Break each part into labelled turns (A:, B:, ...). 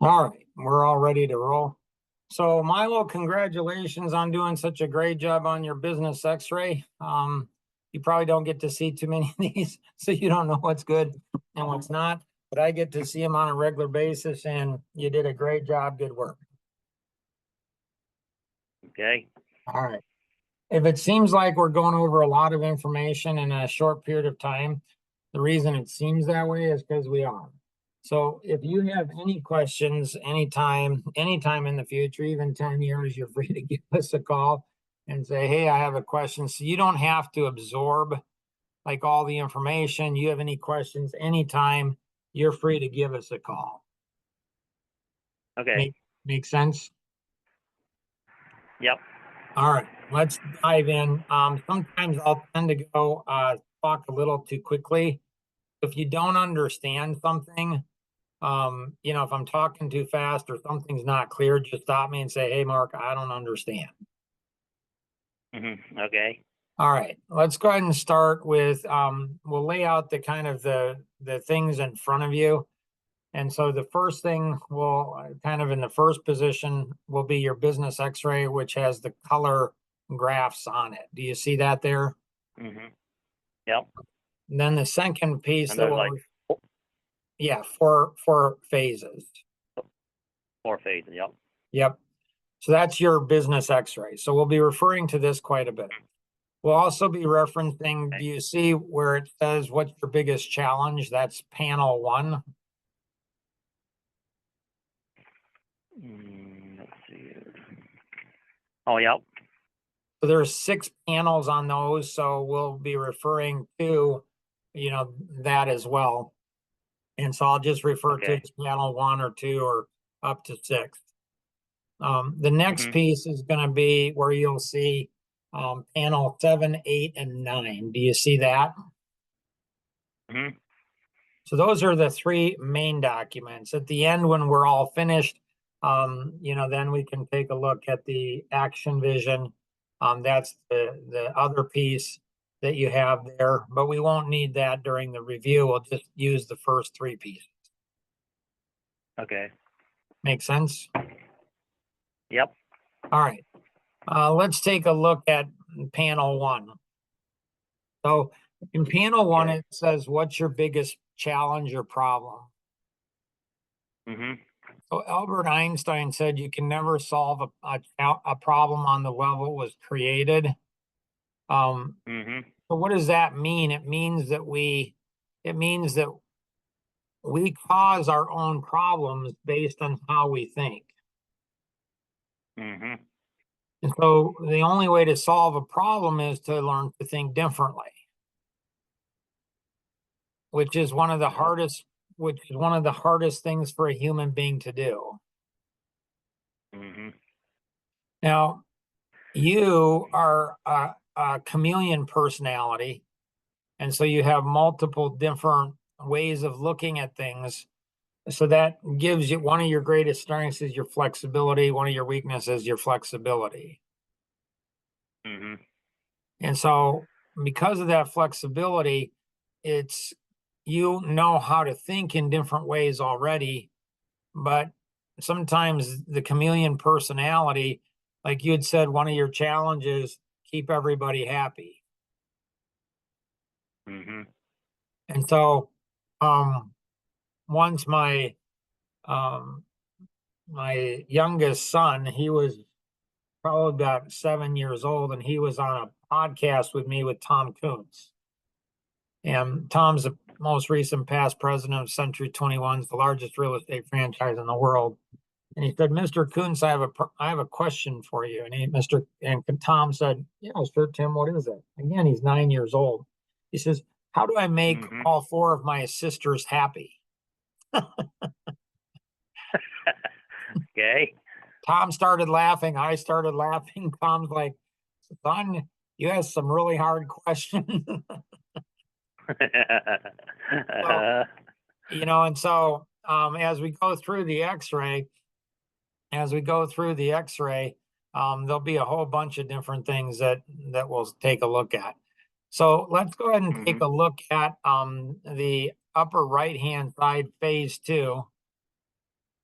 A: All right, we're all ready to roll. So Milo, congratulations on doing such a great job on your business x-ray. You probably don't get to see too many of these, so you don't know what's good and what's not, but I get to see them on a regular basis and you did a great job. Good work.
B: Okay.
A: All right. If it seems like we're going over a lot of information in a short period of time, the reason it seems that way is because we are. So if you have any questions anytime in the future, even 10 years, you're free to give us a call and say, hey, I have a question. So you don't have to absorb like all the information. You have any questions anytime, you're free to give us a call.
B: Okay.
A: Make sense?
B: Yep.
A: All right, let's dive in. Sometimes I'll tend to go talk a little too quickly. If you don't understand something, if I'm talking too fast or something's not clear, just stop me and say, hey, Mark, I don't understand.
B: Okay.
A: All right, let's go ahead and start with, we'll lay out the kind of the things in front of you. And so the first thing will kind of in the first position will be your business x-ray, which has the color graphs on it. Do you see that there?
B: Yep.
A: And then the second piece
B: And
A: that
B: there's
A: will,
B: like
A: yeah, four phases.
B: 4 phases. Yep.
A: Yep. So that's your business x-ray. So we'll be referring to this quite a bit. We'll also be referencing, do you see where it says what's your biggest challenge? That's panel 1.
B: Let's see. Oh, yep.
A: So there's 6 panels on those. So we'll be referring to, that as well. And so I'll just refer to it as panel 1 or 2 or up to 6. The next piece is going to be where you'll see panel 7, 8, and 9. Do you see that? So those are the 3 main documents. At the end, when we're all finished, then we can take a look at the action vision. That's the other piece that you have there, but we won't need that during the review. We'll just use the first 3 pieces.
B: Okay.
A: Make sense?
B: Yep.
A: All right. Let's take a look at panel 1. So in panel 1, it says, what's your biggest challenge or problem? So Albert Einstein said you can never solve a problem on the level it was created. So what does that mean? It means that we cause our own problems based on how we think. And so the only way to solve a problem is to learn to think differently, which is one of the hardest things for a human being to do. Now, you are a chameleon personality, and so you have multiple different ways of looking at things. So that gives you, one of your greatest strengths is your flexibility. One of your weaknesses is your flexibility. And so because of that flexibility, you know how to think in different ways already, but sometimes the chameleon personality, like you had said, one of your challenges, keep everybody happy. And so once my youngest son, he was probably about 7 years old, and he was on a podcast with me with Tom Kuntz. And Tom's the most recent past president of Century 21, the largest real estate franchise in the world. And he said, Mr. Kuntz, I have a question for you. And Tom said, yeah, sure, Tim, what is it? Again, he's 9 years old. He says, how do I make all 4 of my sisters happy?
B: Okay.
A: Tom started laughing. I started laughing. Tom's like, son, you asked some really hard questions. So, and so as we go through the x-ray, there'll be a whole bunch of different things that we'll take a look at. So let's go ahead and take a look at the upper right hand side, phase 2.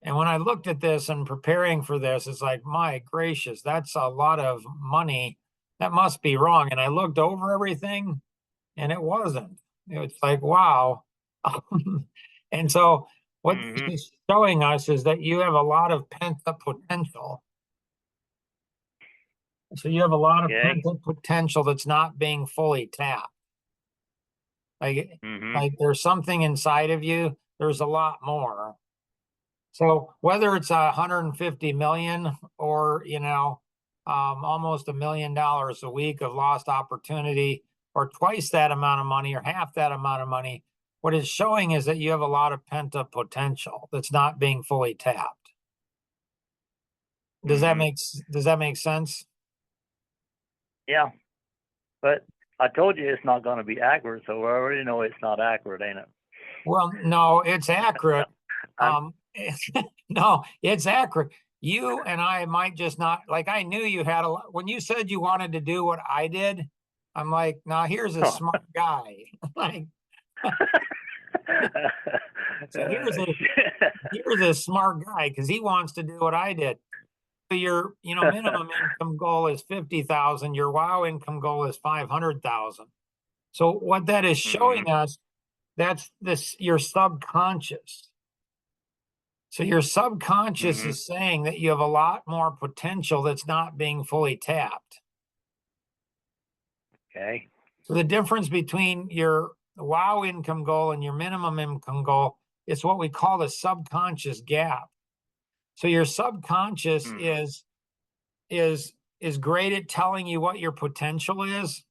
A: And when I looked at this and preparing for this, it's like, my gracious, that's a lot of money. That must be wrong. And I looked over everything and it wasn't. It was like, wow. And so what this
B: Mhm.
A: is showing us is that you have a lot of pent up potential. So you have a lot of
B: Okay.
A: pent up potential that's not being fully tapped. Like,
B: Mhm.
A: like there's something inside of you, there's a lot more. So whether it's 150 million or, almost $1 million a week of lost opportunity, or twice that amount of money or half that amount of money, what it's showing is that you have a lot of pent up potential that's not being fully tapped.
B: Mhm.
A: Does that make sense?
B: Yeah. But I told you it's not going to be accurate, so we already know it's not accurate, ain't it?
A: Well, no, it's accurate.
B: I'm
A: No, it's accurate. You and I might just not like. I knew you had a lot when you said you wanted to do what I did. I'm like, now here's a smart guy. Like, so here's a smart guy because he wants to do what I did. So your, minimum income goal is 50,000. Your WOW income goal is 500,000. So what that is
B: Mhm.
A: showing us, that's this your subconscious. So your subconscious
B: Mhm.
A: is saying that you have a lot more potential that's not being fully tapped.
B: Okay.
A: So the difference between your WOW income goal and your minimum income goal is what we call the subconscious gap. So your subconscious
B: Mhm.
A: is is great at telling you what your potential is,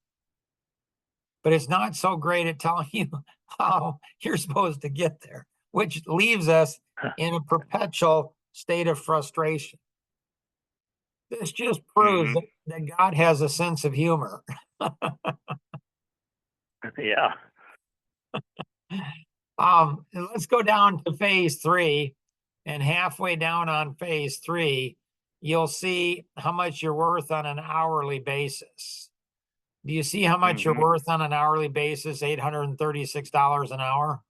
A: but it's not so great at telling you how you're supposed to get there, which leaves us in a perpetual state of frustration. This just proves
B: Mhm.
A: that God has a sense of humor.
B: Yeah.
A: Let's go down to phase three, and halfway down on phase three, you'll see how much you're worth on an hourly basis. Do you see how much you're
B: Mhm.
A: worth on an hourly basis? $836 an hour.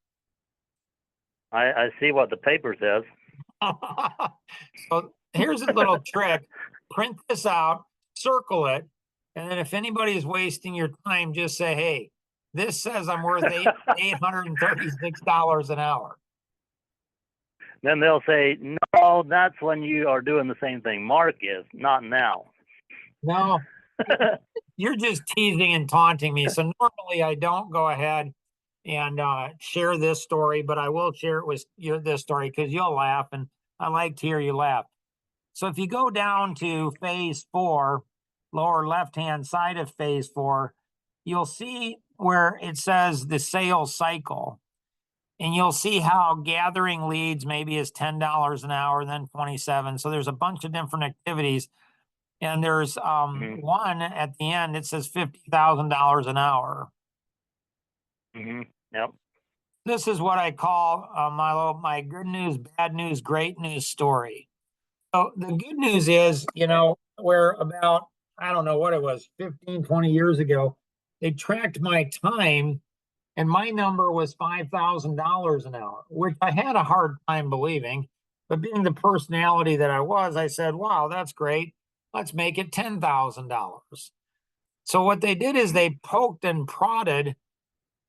B: I see what the paper says.
A: So here's a little trick. Print this out, circle it, and then if anybody is wasting your time, just say, hey, this says I'm worth $836 an hour.
B: Then they'll say, "No, that's when you are doing the same thing Mark is, not now."
A: No, you're just teasing and taunting me. So normally I don't go ahead and share this story, but I will share it with you this story because you'll laugh, and I like to hear you laugh. So if you go down to phase four, lower left-hand side of phase four, you'll see where it says the sales cycle. And you'll see how gathering leads maybe is $10 an hour, then 27. So there's a bunch of different activities. And there's
B: Mhm.
A: one at the end, it says $50,000 an hour.
B: Mhm. Yep.
A: This is what I call my good news, bad news, great news story. So the good news is,
B: Okay.
A: where about, I don't know what it was, 15, 20 years ago, they tracked my time and my number was $5,000 an hour, which I had a hard time believing. But being the personality that I was, I said, wow, that's great. Let's make it $10,000. So what they did is they poked and prodded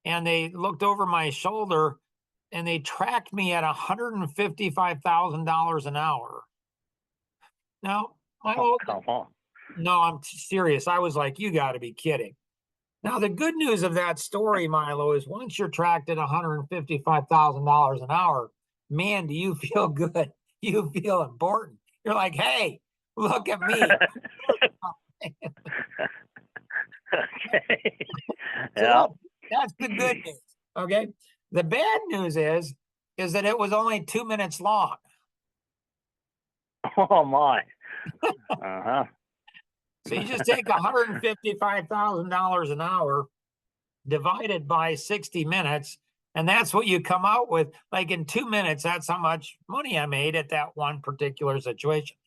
A: and they looked over my shoulder and they tracked me at $155,000 an hour. Now, my
B: Oh,
A: old,
B: come on.
A: no, I'm serious. I was like, you got to be kidding. Now, the good news of that story, Milo, is once you're tracked at $155,000 an hour, man, do you feel good? You feel important. You're like, hey, look at me.
B: Okay.
A: So
B: Yeah.
A: that's the good news. Okay. The bad news is that it was only 2 minutes long.
B: Oh my. Uh-huh.
A: So you just take $155,000 an hour divided by 60 minutes, and that's what you come out with. Like in 2 minutes, that's how much money I made at that one particular situation.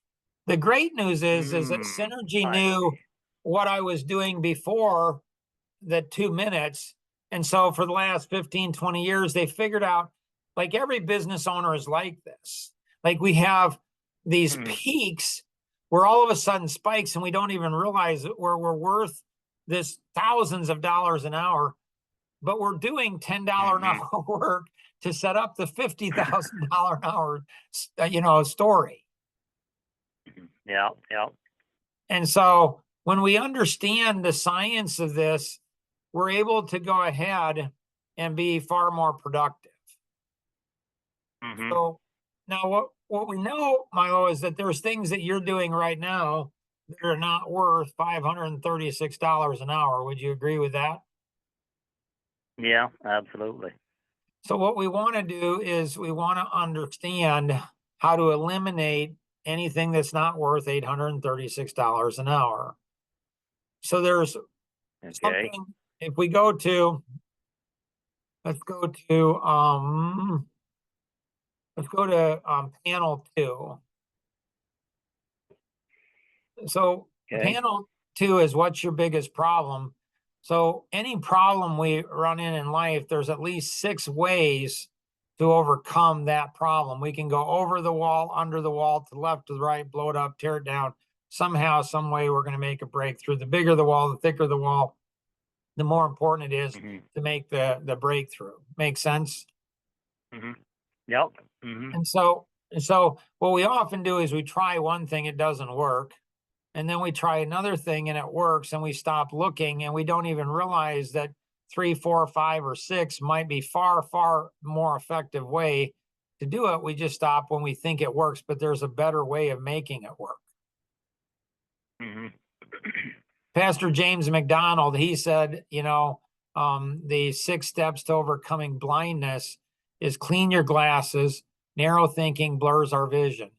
A: The great news is that
B: Mm,
A: Synergy
B: I see.
A: knew what I was doing before the 2 minutes. And so for the last 15, 20 years, they figured out, like every business owner is like this. Like we have these
B: Mhm.
A: peaks where all of a sudden spikes and we don't even realize it, where we're worth this thousands of dollars an hour, but we're doing $10 an
B: Mhm.
A: hour work to set up the $50,000 an hour, story.
B: Yeah, yeah.
A: And so when we understand the science of this, we're able to go ahead and be far more productive.
B: Mhm.
A: So now what we know, Milo, is that there's things that you're doing right now that are not worth $536 an hour. Would you agree with that?
B: Yeah, absolutely.
A: So what we want to do is we want to understand how to eliminate anything that's not worth $836 an hour. So there's
B: Okay.
A: something, if we go to, let's go to, panel 2. So
B: Okay.
A: panel 2 is what's your biggest problem? So any problem we run in life, there's at least 6 ways to overcome that problem. We can go over the wall, under the wall, to the left, to the right, blow it up, tear it down. Somehow, some way, we're going to make a breakthrough. The bigger the wall, the thicker the wall, the more important it is
B: Mhm.
A: to make the breakthrough. Make sense?
B: Mhm. Yep. Mhm.
A: And so what we often do is we try one thing, it doesn't work. And then we try another thing and it works, and we stop looking, and we don't even realize that 3, 4, 5, or 6 might be far, far more effective way to do it. We just stop when we think it works, but there's a better way of making it work.
B: Mhm.
A: Pastor James McDonald, he said, the 6 steps to overcoming blindness is clean your glasses. Narrow thinking blurs our vision.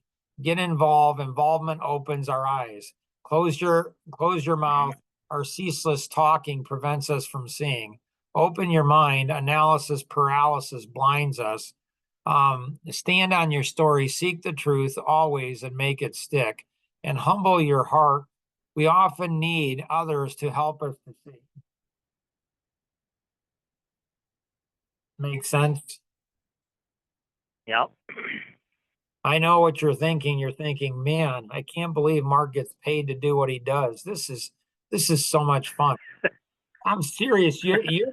A: Get involved. Involvement opens our eyes. Close your
B: Mhm.
A: mouth. Our ceaseless talking prevents us from seeing. Open your mind. Analysis paralysis blinds us. Stand on your story. Seek the truth always and make it stick. And humble your heart. We often need others to help us to see. Make sense?
B: Yep.
A: I know what you're thinking. You're thinking, man, I can't believe Mark gets paid to do what he does. This is so much fun. I'm serious. You're paid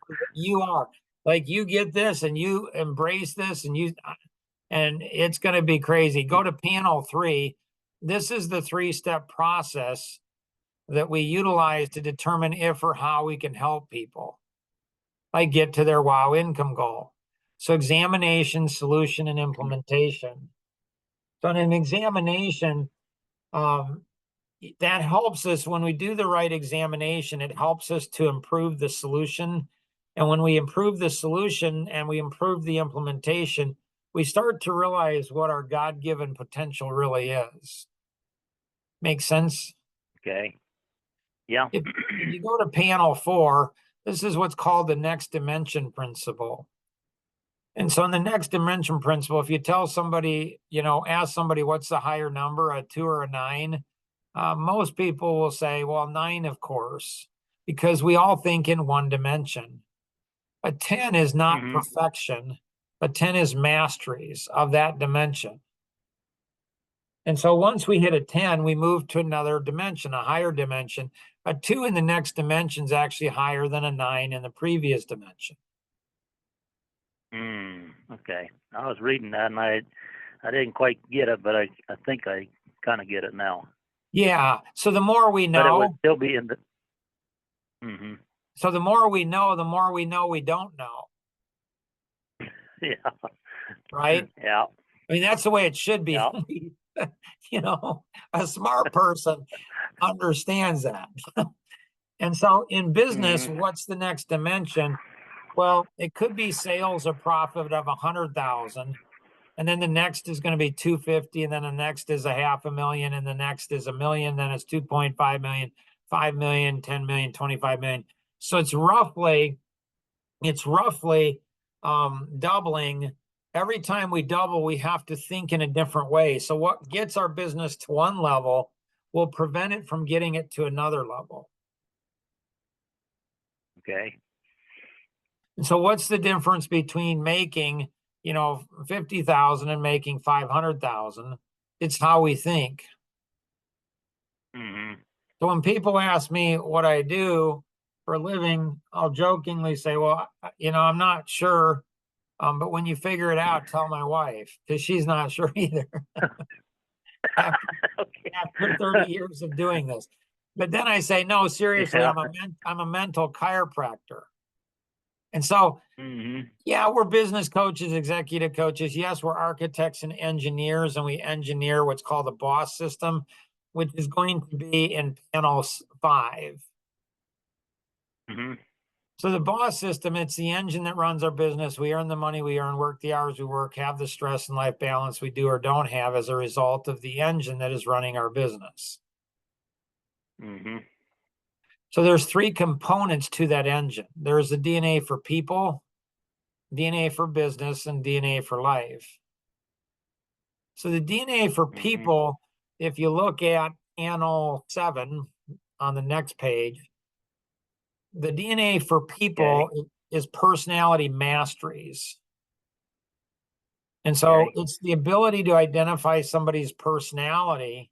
A: for what you are. Like you get this and you embrace this and it's going to be crazy. Go to panel 3. This is the 3-step process that we utilize to determine if or how we can help people like get to their WOW income goal. So examination, solution, and implementation. So in an examination, um, that helps us when we do the right examination. It helps us to improve the solution. And when we improve the solution and we improve the implementation, we start to realize what our God-given potential really is. Make sense?
B: Okay. Yeah.
A: If you go to panel 4, this is what's called the next dimension principle. And so in the next dimension principle, if you tell somebody, ask somebody what's the higher number, a 2 or a 9, most people will say, well, 9, of course, because we all think in one dimension. A 10 is not
B: Mhm.
A: perfection, but 10 is masteries of that dimension. And so once we hit a 10, we move to another dimension, a higher dimension. A 2 in the next dimension is actually higher than a 9 in the previous dimension.
B: Okay. I was reading that and I didn't quite get it, but I think I kind of get it now.
A: Yeah. So the more we
B: But it would
A: know,
B: still be in the. Mhm.
A: So the more we know, the more we know we don't know,
B: Yeah.
A: right?
B: Yeah.
A: I mean, that's the way it should be.
B: Yeah.
A: A smart person understands that. And so in business,
B: Mhm.
A: what's the next dimension? Well, it could be sales or profit of 100,000. And then the next is going to be 250. And then the next is a 500,000. And the next is 1,000,000. Then it's 2.5 million, 5 million, 10 million, 25 million. So it's roughly doubling. Every time we double, we have to think in a different way. So what gets our business to one level will prevent it from getting it to another level.
B: Okay.
A: And so what's the difference between making 50,000 and making 500,000. It's how we think.
B: Mm-hmm.
A: So when people ask me what I do for a living, I'll jokingly say, well, I'm not sure. But when you figure it out, tell my wife, because she's not sure either. after,
B: Okay.
A: after 30 years of doing this. But then I say, no, seriously,
B: Yeah.
A: I'm a mental chiropractor. And so,
B: Mm-hmm.
A: yeah, we're business coaches, executive coaches. Yes, we're architects and engineers, and we engineer what's called the BOSS system, which is going to be in panel 5.
B: Mm-hmm.
A: So the BOSS system, it's the engine that runs our business. We earn the money we earn, work the hours we work, have the stress and life balance we do or don't have as a result of the engine that is running our business.
B: Mm-hmm.
A: So there's 3 components to that engine. There's the DNA for people, DNA for business, and DNA for life. So the DNA for people, if you look at panel 7 on the next page, the DNA for people is personality masteries. And so it's the ability to identify somebody's personality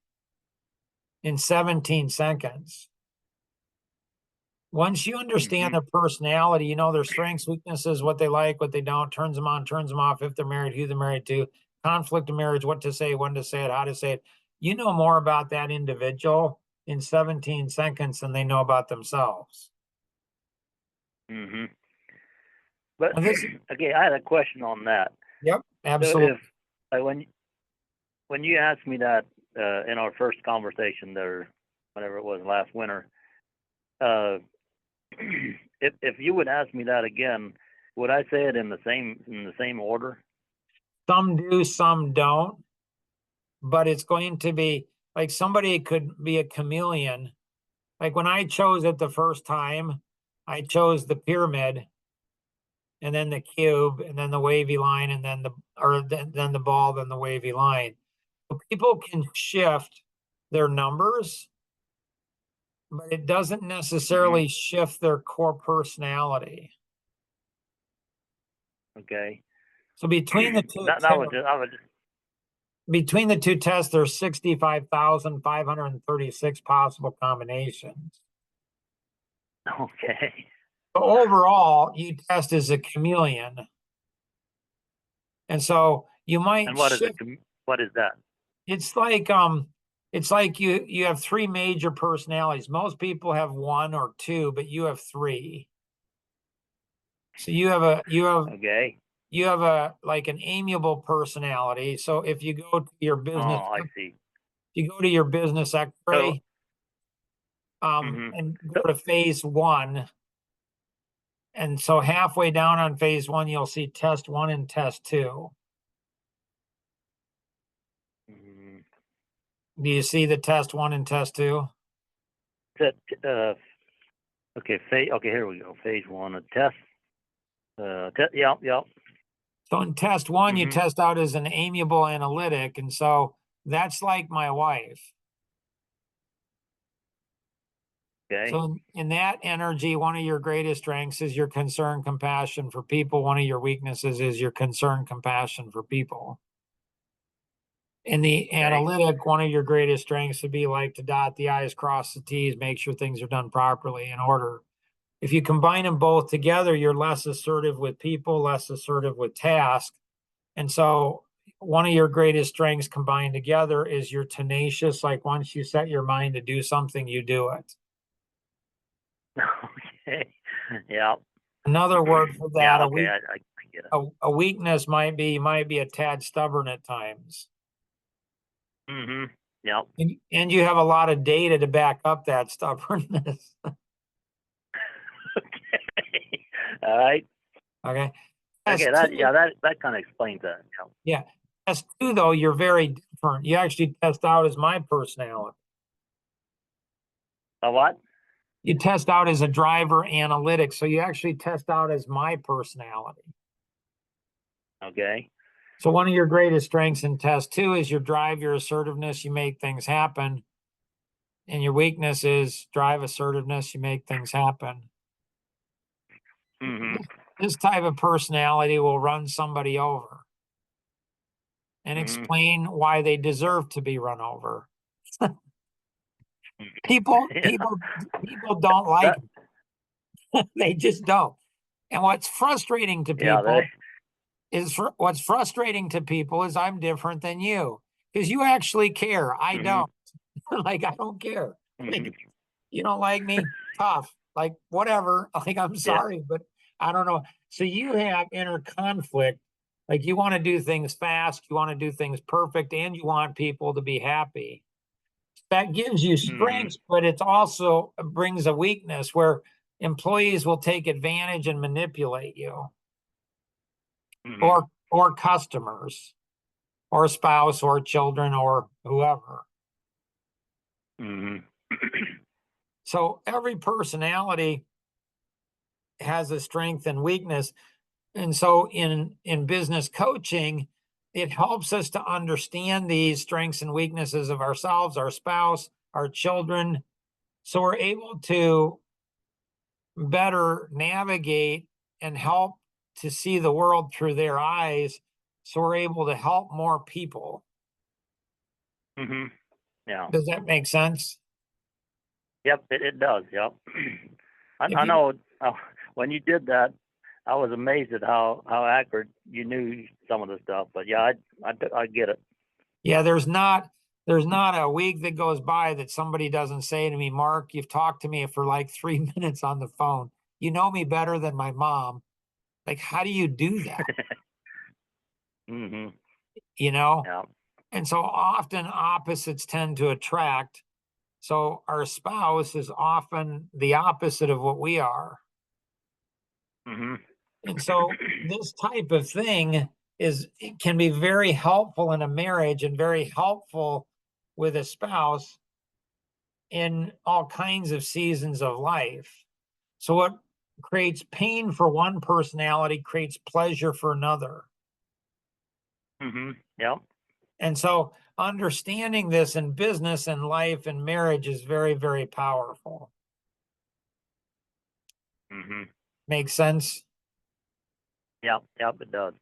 A: in 17 seconds. Once you understand their personality, their strengths, weaknesses, what they like, what they don't, turns them on, turns them off, if they're married, who they're married to, conflict of marriage, what to say, when to say it, how to say it. You know more about that individual in 17 seconds than they know about themselves.
B: Mm-hmm. But
A: This,
B: okay, I had a question on that.
A: yep,
B: So
A: absolutely.
B: if when you asked me that in our first conversation there, whenever it was last winter, if you would ask me that again, would I say it in the same order?
A: Some do, some don't. But it's going to be like somebody could be a chameleon. Like when I chose it the first time, I chose the pyramid and then the cube and then the wavy line and then then the ball, then the wavy line. So people can shift their numbers, but it doesn't necessarily shift their core personality.
B: Okay.
A: So between the two
B: that was just
A: between the two tests, there's 65,536 possible combinations.
B: okay.
A: So overall, you test as a chameleon. And so you might
B: And what is
A: shift.
B: what is that?
A: It's like you have 3 major personalities. Most people have 1 or 2, but you have 3. So you have
B: Okay.
A: like an amiable personality. So if you go to your
B: Oh,
A: business,
B: I see.
A: you go to your business
B: So,
A: X-ray,
B: mm-hmm.
A: and
B: So,
A: go to phase 1. And so halfway down on phase 1, you'll see test 1 and test 2.
B: mm,
A: Do you see the test 1 and test 2?
B: okay, here we go. Phase 1, a test. Yep.
A: So in test 1, you
B: Mm-hmm.
A: test out as an amiable analytic. And so that's like my wife.
B: Okay.
A: So in that energy, one of your greatest strengths is your concern, compassion for people. One of your weaknesses is your concern, compassion for people. In the analytic, one of your greatest strengths would be like to dot the I's, cross the T's, make sure things are done properly in order. If you combine them both together, you're less assertive with people, less assertive with tasks. And so one of your greatest strengths combined together is you're tenacious. Like once you set your mind to do something, you do it.
B: Okay. Yeah.
A: Another word for that,
B: Yeah. Okay. I get it.
A: a weakness might be a tad stubborn at times.
B: Mm-hmm. Yep.
A: And you have a lot of data to back up that stubbornness.
B: Okay. All right.
A: Okay.
B: Okay. That kind of explains that.
A: Yeah. Test 2, though, you're very different. You actually test out as my personality.
B: A what?
A: You test out as a driver analytics. So you actually test out as my personality.
B: Okay.
A: So one of your greatest strengths in test 2 is your drive, your assertiveness, you make things happen. And your weakness is drive, assertiveness, you make things happen.
B: Mm-hmm.
A: This type of personality will run somebody over. and
B: Mhm.
A: explain why they deserve to be run over. People,
B: Yeah.
A: people don't like
B: That,
A: it. They just don't. And what's frustrating to
B: yeah, they,
A: people what's frustrating to people is I'm different than you because you actually care. I
B: mhm,
A: don't. Like, I don't care.
B: mhm.
A: Like, you don't like me? Tough. Like, whatever. Like, I'm
B: Yeah.
A: sorry, but I don't know. So you have inner conflict. Like, you want to do things fast, you want to do things perfect, and you want people to be happy. That gives you
B: Mhm,
A: strengths, but it also brings a weakness where employees will take advantage and manipulate you,
B: mhm,
A: or customers, or spouse, or children, or whoever.
B: mhm.
A: So every personality has a strength and weakness. And so in business coaching, it helps us to understand these strengths and weaknesses of ourselves, our spouse, our children, so we're able to better navigate and help to see the world through their eyes, so we're able to help more people.
B: Mhm. Yeah.
A: Does that make sense?
B: Yep, it does. Yep.
A: If
B: I
A: you
B: know. When you did that, I was amazed at how accurate you knew some of the stuff. But yeah, I get it.
A: Yeah, there's not a week that goes by that somebody doesn't say to me, Mark, you've talked to me for like 3 minutes on the phone. You know me better than my mom. Like, how do you do that?
B: Mhm.
A: You know?
B: Yeah.
A: And so often opposites tend to attract. So our spouse is often the opposite of what we are.
B: Mhm.
A: And so this type of thing it can be very helpful in a marriage and very helpful with a spouse in all kinds of seasons of life. So what creates pain for one personality creates pleasure for another.
B: Mhm. Yep.
A: And so understanding this in business and life and marriage is very, very powerful.
B: Mhm.
A: Makes sense?
B: Yep. Yep. It does.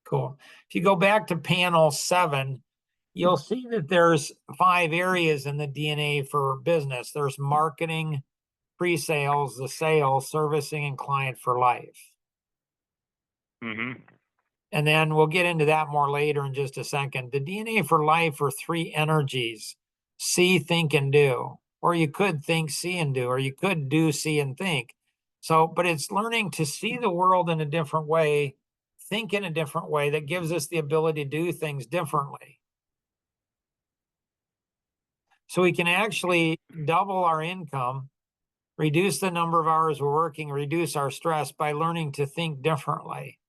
A: Cool. If you go back to panel 7, you'll see that there's 5 areas in the DNA for business. There's marketing, pre-sales, the sales, servicing, and client for life.
B: Mhm.
A: And then we'll get into that more later in just a second. The DNA for life are 3 energies: see, think, and do. Or you could think, see, and do, or you could do, see, and think. So, but it's learning to see the world in a different way, think in a different way that gives us the ability to do things differently. So we can actually double our income, reduce the number of hours we're working, reduce our stress by learning to think differently.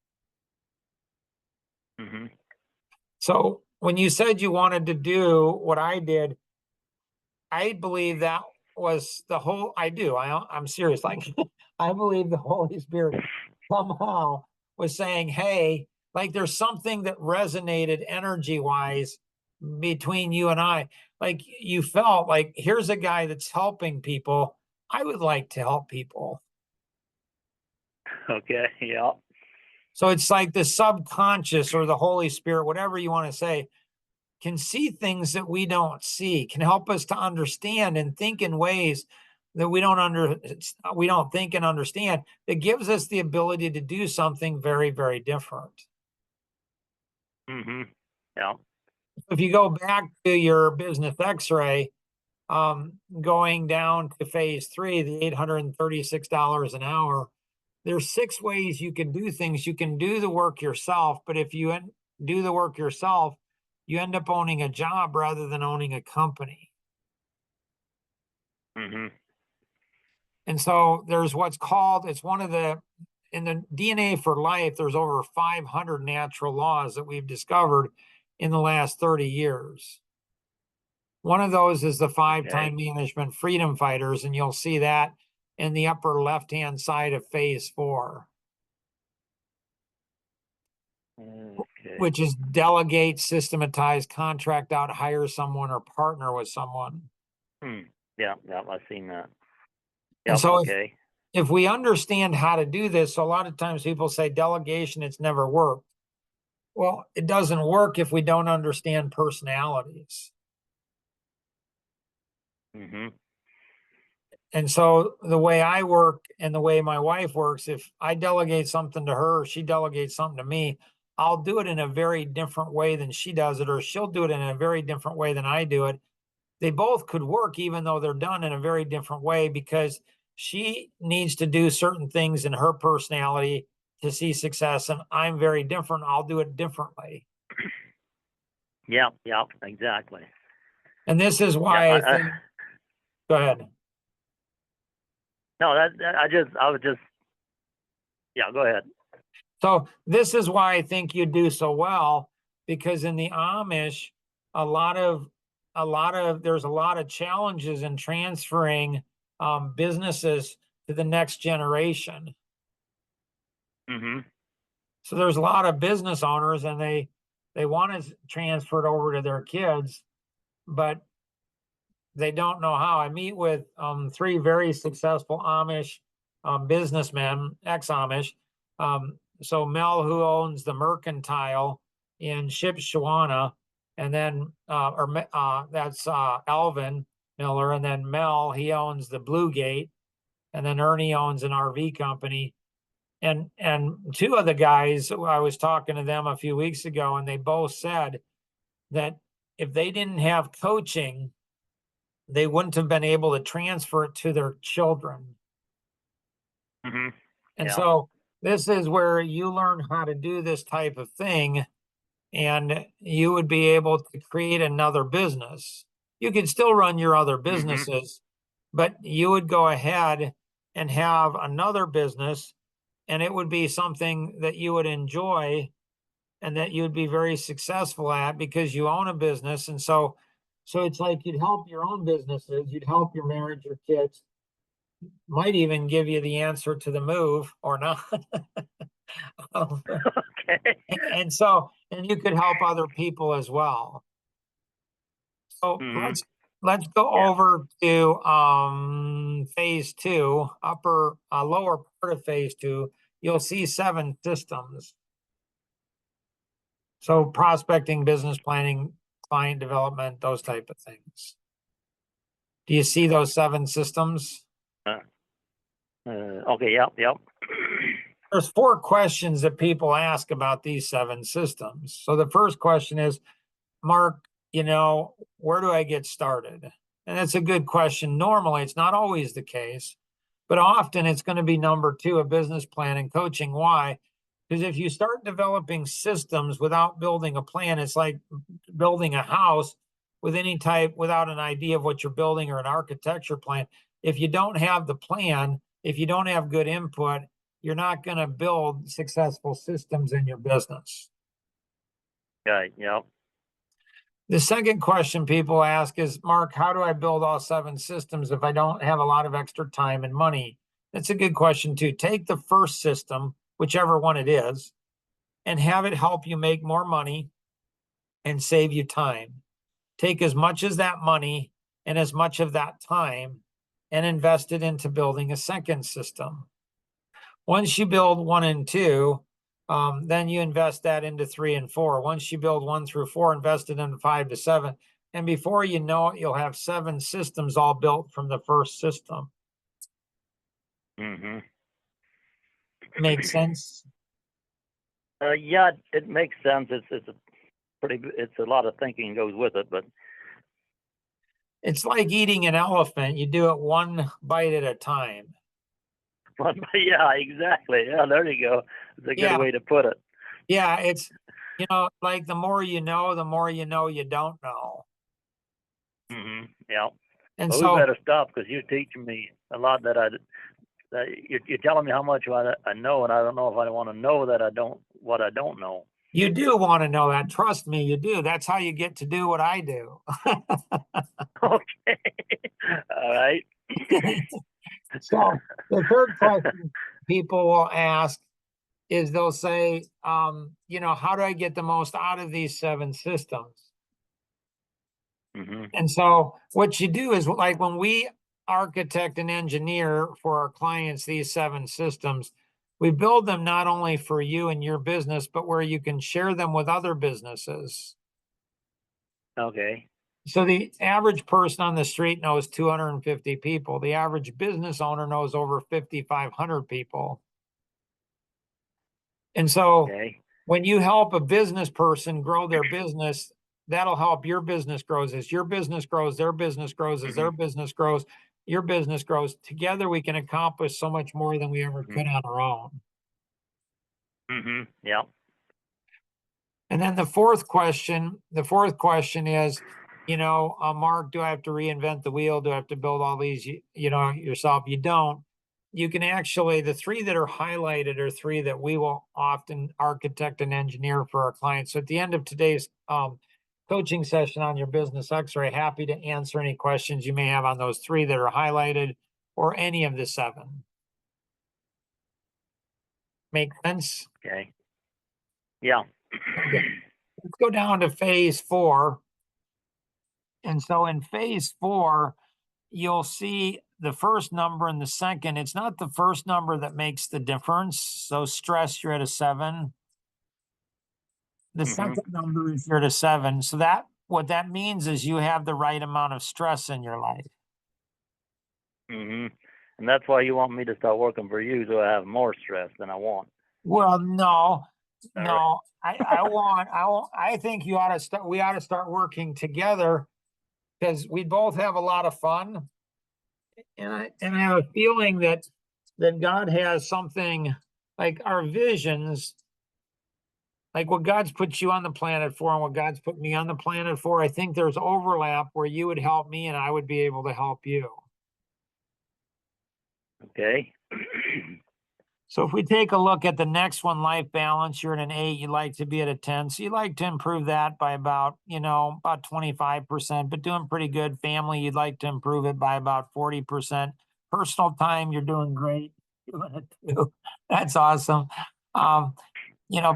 B: Mhm.
A: So when you said you wanted to do what I did, I believe that was the whole. I do. I'm serious. Like, I believe the Holy Spirit somehow was saying, "Hey, like there's something that resonated energy wise between you and I. Like you felt like here's a guy that's helping people. I would like to help people."
B: Okay. Yep.
A: So it's like the subconscious or the Holy Spirit, whatever you want to say, can see things that we don't see, can help us to understand and think in ways that we don't think and understand, that gives us the ability to do something very, very different.
B: Mhm. Yep.
A: If you go back to your business x-ray, going down to phase 3, the $836 an hour, there's 6 ways you can do things. You can do the work yourself, but if you do the work yourself, you end up owning a job rather than owning a company.
B: Mhm.
A: And so there's what's called, it's one of the, in the DNA for life, there's over 500 natural laws that we've discovered in the last 30 years. One of those is the 5
B: Okay.
A: time management freedom fighters, and you'll see that in the upper left hand side of phase 4,
B: Okay.
A: which is delegate, systematize, contract out, hire someone, or partner with someone.
B: Hmm. Yeah. Yep. I've seen that.
A: And
B: Yep.
A: so
B: Okay.
A: if we understand how to do this, so a lot of times people say delegation, it's never worked. Well, it doesn't work if we don't understand personalities.
B: Mm-hmm.
A: And so the way I work and the way my wife works, if I delegate something to her, she delegates something to me, I'll do it in a very different way than she does it, or she'll do it in a very different way than I do it. They both could work, even though they're done in a very different way, because she needs to do certain things in her personality to see success. And I'm very different. I'll do it differently.
B: Yep, yep, exactly.
A: And this is
B: Yeah,
A: why I think, go ahead.
B: no, I was just, yeah, go ahead.
A: So this is why I think you do so well, because in the Amish, a lot of there's a lot of challenges in transferring businesses to the next generation.
B: Mm-hmm.
A: So there's a lot of business owners, and they want to transfer it over to their kids, but they don't know how. I meet with three very successful Amish businessmen, ex-Amish. So Mel, who owns the Mercantile in Shipshewana, and then that's Alvin Miller, and then Mel, he owns the Blue Gate, and then Ernie owns an RV company. And two of the guys, I was talking to them a few weeks ago, and they both said that if they didn't have coaching, they wouldn't have been able to transfer it to their children.
B: Mm-hmm.
A: And
B: Yeah.
A: so this is where you learn how to do this type of thing, and you would be able to create another business. You could still run your other
B: Mm-hmm.
A: businesses, but you would go ahead and have another business, and it would be something that you would enjoy and that you'd be very successful at because you own a business. And so it's like you'd help your own businesses, you'd help your marriage, your kids, might even give you the answer to the move or not.
B: Okay.
A: And you could help other people as well. So
B: Mm-hmm.
A: let's go
B: Yeah.
A: over to phase two, lower part of phase two. You'll see 7 systems. So prospecting, business planning, client development, those type of things. Do you see those 7 systems?
B: Okay. Yep. Yep.
A: There's 4 questions that people ask about these 7 systems. So the first question is, Mark, where do I get started? And that's a good question. Normally, it's not always the case, but often it's going to be number 2, a business plan and coaching. Why? Because if you start developing systems without building a plan, it's like building a house without an idea of what you're building or an architecture plan. If you don't have the plan, if you don't have good input, you're not going to build successful systems in your business.
B: Okay. Yep.
A: The second question people ask is, Mark, how do I build all 7 systems if I don't have a lot of extra time and money? That's a good question too. Take the first system, whichever one it is, and have it help you make more money and save you time. Take as much as that money and as much of that time and invest it into building a second system. Once you build 1 and 2, then you invest that into 3 and 4. Once you build 1 through 4, invest it into 5 to 7. And before you know it, you'll have 7 systems all built from the first system.
B: Mm-hmm.
A: Makes sense?
B: Yeah, it makes sense. It's a lot of thinking goes with it, but
A: It's like eating an elephant. You do it one bite at a time.
B: yeah, exactly. Yeah, there you go. It's a good
A: Yeah.
B: way to put it.
A: Yeah. It's, like the more you know you don't know.
B: Mm-hmm. Yeah.
A: And
B: Well, we
A: so
B: better stop because you're teaching me a lot that you're telling me how much I know, and I don't know if I want to know what I don't know.
A: you do want to know that. Trust me, you do. That's how you get to do what I do.
B: Okay. All right.
A: So the third question people will ask is they'll say, how do I get the most out of these 7 systems?
B: Mm-hmm.
A: And so what you do is, like, when we architect and engineer for our clients these 7 systems, We build them not only for you and your business, but where you can share them with other businesses.
B: Okay.
A: So the average person on the street knows 250 people. The average business owner knows over 5,500 people. And so
B: Okay.
A: when you help a business person grow their business, that'll help your business grows. As your business grows, their business grows. As their business grows, your business grows. Together, we can accomplish so much more than we ever could on our own.
B: Yeah.
A: And then the fourth question is, Mark, do I have to reinvent the wheel? Do I have to build all these, yourself? You don't. You can actually, the three that are highlighted are three that we will often architect and engineer for our clients. So at the end of today's coaching session on your business X-ray, happy to answer any questions you may have on those three that are highlighted or any of the seven. Make sense?
B: Okay. Yeah.
A: Okay. Let's go down to phase 4. And so in phase 4, you'll see the first number and the second. It's not the first number that makes the difference. So stress, you're at a 7. The second number is you're at a 7. So that what that means is you have the right amount of stress in your life.
B: And that's why you want me to start working for you, so I have more stress than I want.
A: Well, no. I think we ought to start working together because we both have a lot of fun. And I have a feeling that God has something like our visions, like what God's put you on the planet for and what God's put me on the planet for. I think there's overlap where you would help me and I would be able to help you.
B: Okay.
A: So if we take a look at the next one, life balance, you're at an 8, you'd like to be at a 10. So you'd like to improve that by about 25%, but doing pretty good. Family, you'd like to improve it by about 40%. Personal time, you're doing great. Doing it too. That's awesome.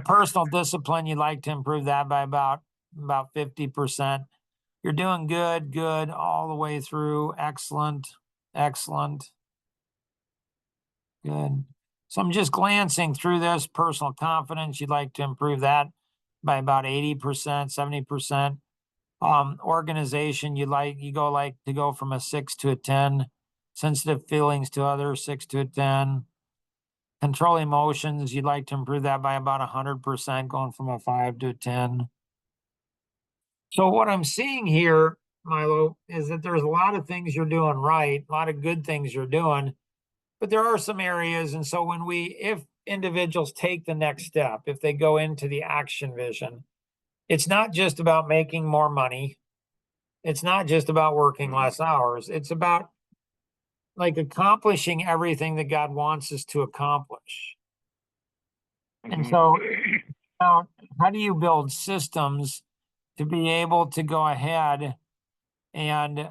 A: Personal discipline, you'd like to improve that by about 50%. You're doing good all the way through. Excellent. Good. So I'm just glancing through this. Personal confidence, you'd like to improve that by about 80%, 70%. Organization, you go from a 6 to a 10. Sensitive feelings to others, 6 to a 10. Control emotions, you'd like to improve that by about 100%, going from a 5 to a 10. So what I'm seeing here, Milo, is that there's a lot of things you're doing right, a lot of good things you're doing. But there are some areas. And so if individuals take the next step, if they go into the action vision, it's not just about making more money. It's not just about working less hours. It's about like accomplishing everything that God wants us to accomplish. And so now, how do you build systems to be able to go ahead and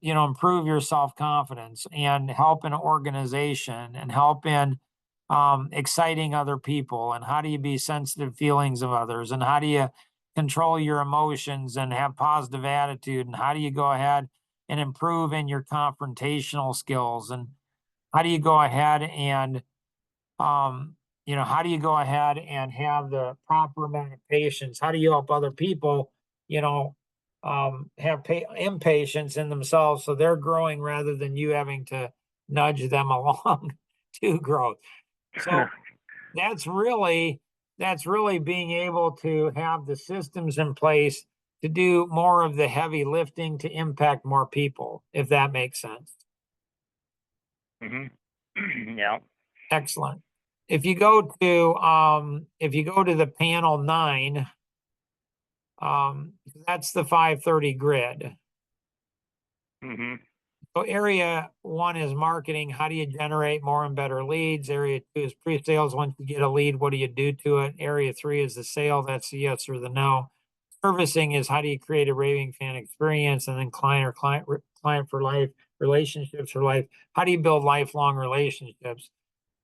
A: improve your self-confidence and help an organization and help in exciting other people? And how do you be sensitive feelings of others? And how do you control your emotions and have positive attitude? And how do you go ahead and improve in your confrontational skills? And how do you go ahead and how do you go ahead and have the proper amount of patience? How do you help other people have impatience in themselves so they're growing rather than you having to nudge them along to growth? So that's really being able to have the systems in place to do more of the heavy lifting to impact more people, if that makes sense.
B: Yeah.
A: Excellent. If you go to the panel 9, that's the 530 grid. So area 1 is marketing. How do you generate more and better leads? Area 2 is pre-sales. Once you get a lead, what do you do to it? Area 3 is the sale. That's the yes or the no. Servicing is how do you create a raving fan experience? And then client for life, relationships for life. How do you build lifelong relationships?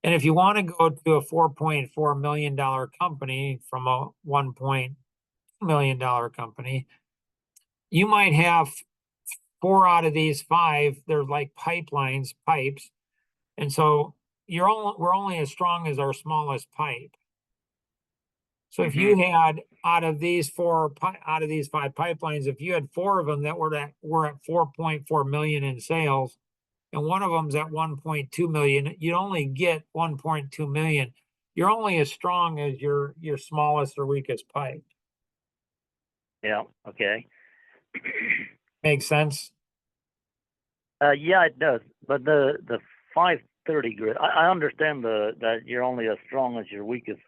A: And if you want to go to a $4.4 million company from a $1.2 million company, you might have 4 out of these 5. They're like pipes. And so we're only as strong as our smallest pipe. So if
B: Mm-hmm.
A: you had out of these 5 pipelines, if you had 4 of them that were at 4.4 million in sales, and one of them's at 1.2 million, you'd only get 1.2 million. You're only as strong as your smallest or weakest pipe.
B: Yeah. Okay.
A: Makes sense?
B: Yeah, it does. But the 530 grid, I understand that you're only as strong as your weakest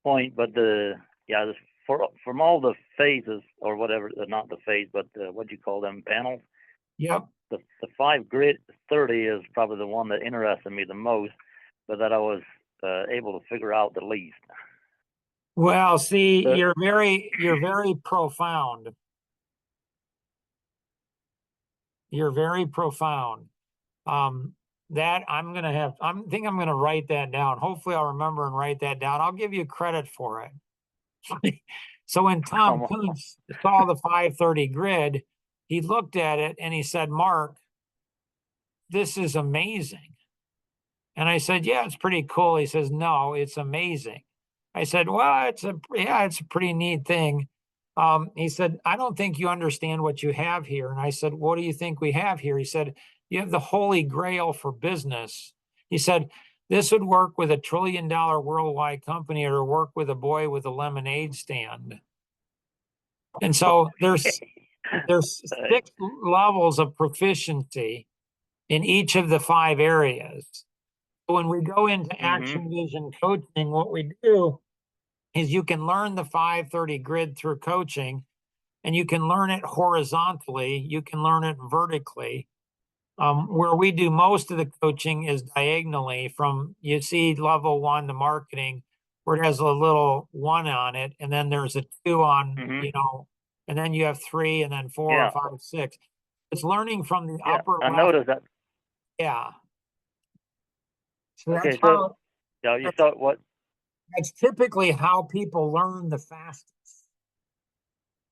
B: point, but from all the phases or whatever, not the phase, but what do you call them, panels?
A: Yep.
B: The 5 grid 30 is probably the one that interested me the most, but that I was able to figure out the least.
A: Well, see,
B: But-
A: you're very profound. You're very profound. That I think I'm gonna write that down. Hopefully I'll remember and write that down. I'll give you credit for it. So when Tom Kuntz saw the 530 grid, he looked at it and he said, "Mark, this is amazing." And I said, "Yeah, it's pretty cool." He says, "No, it's amazing." I said, "Well, it's a pretty neat thing." He said, "I don't think you understand what you have here." And I said, "What do you think we have here?" He said, "You have the holy grail for business." He said, "This would work with $1 trillion worldwide company or work with a boy with a lemonade stand." And so there's 6 levels of proficiency in each of the 5 areas. When we go into Action Vision coaching, what we do is you can learn the 530 grid through coaching, and you can learn it horizontally, you can learn it vertically. Where we do most of the coaching is diagonally from, you see level 1, the marketing, where it has a little 1 on it, and then there's a 2 on, and then you have 3, and then 4, 5, 6. It's learning from the upper
B: I
A: left.
B: noticed that.
A: Yeah. So
B: Okay,
A: that's
B: so you thought what?
A: That's typically how people learn the fastest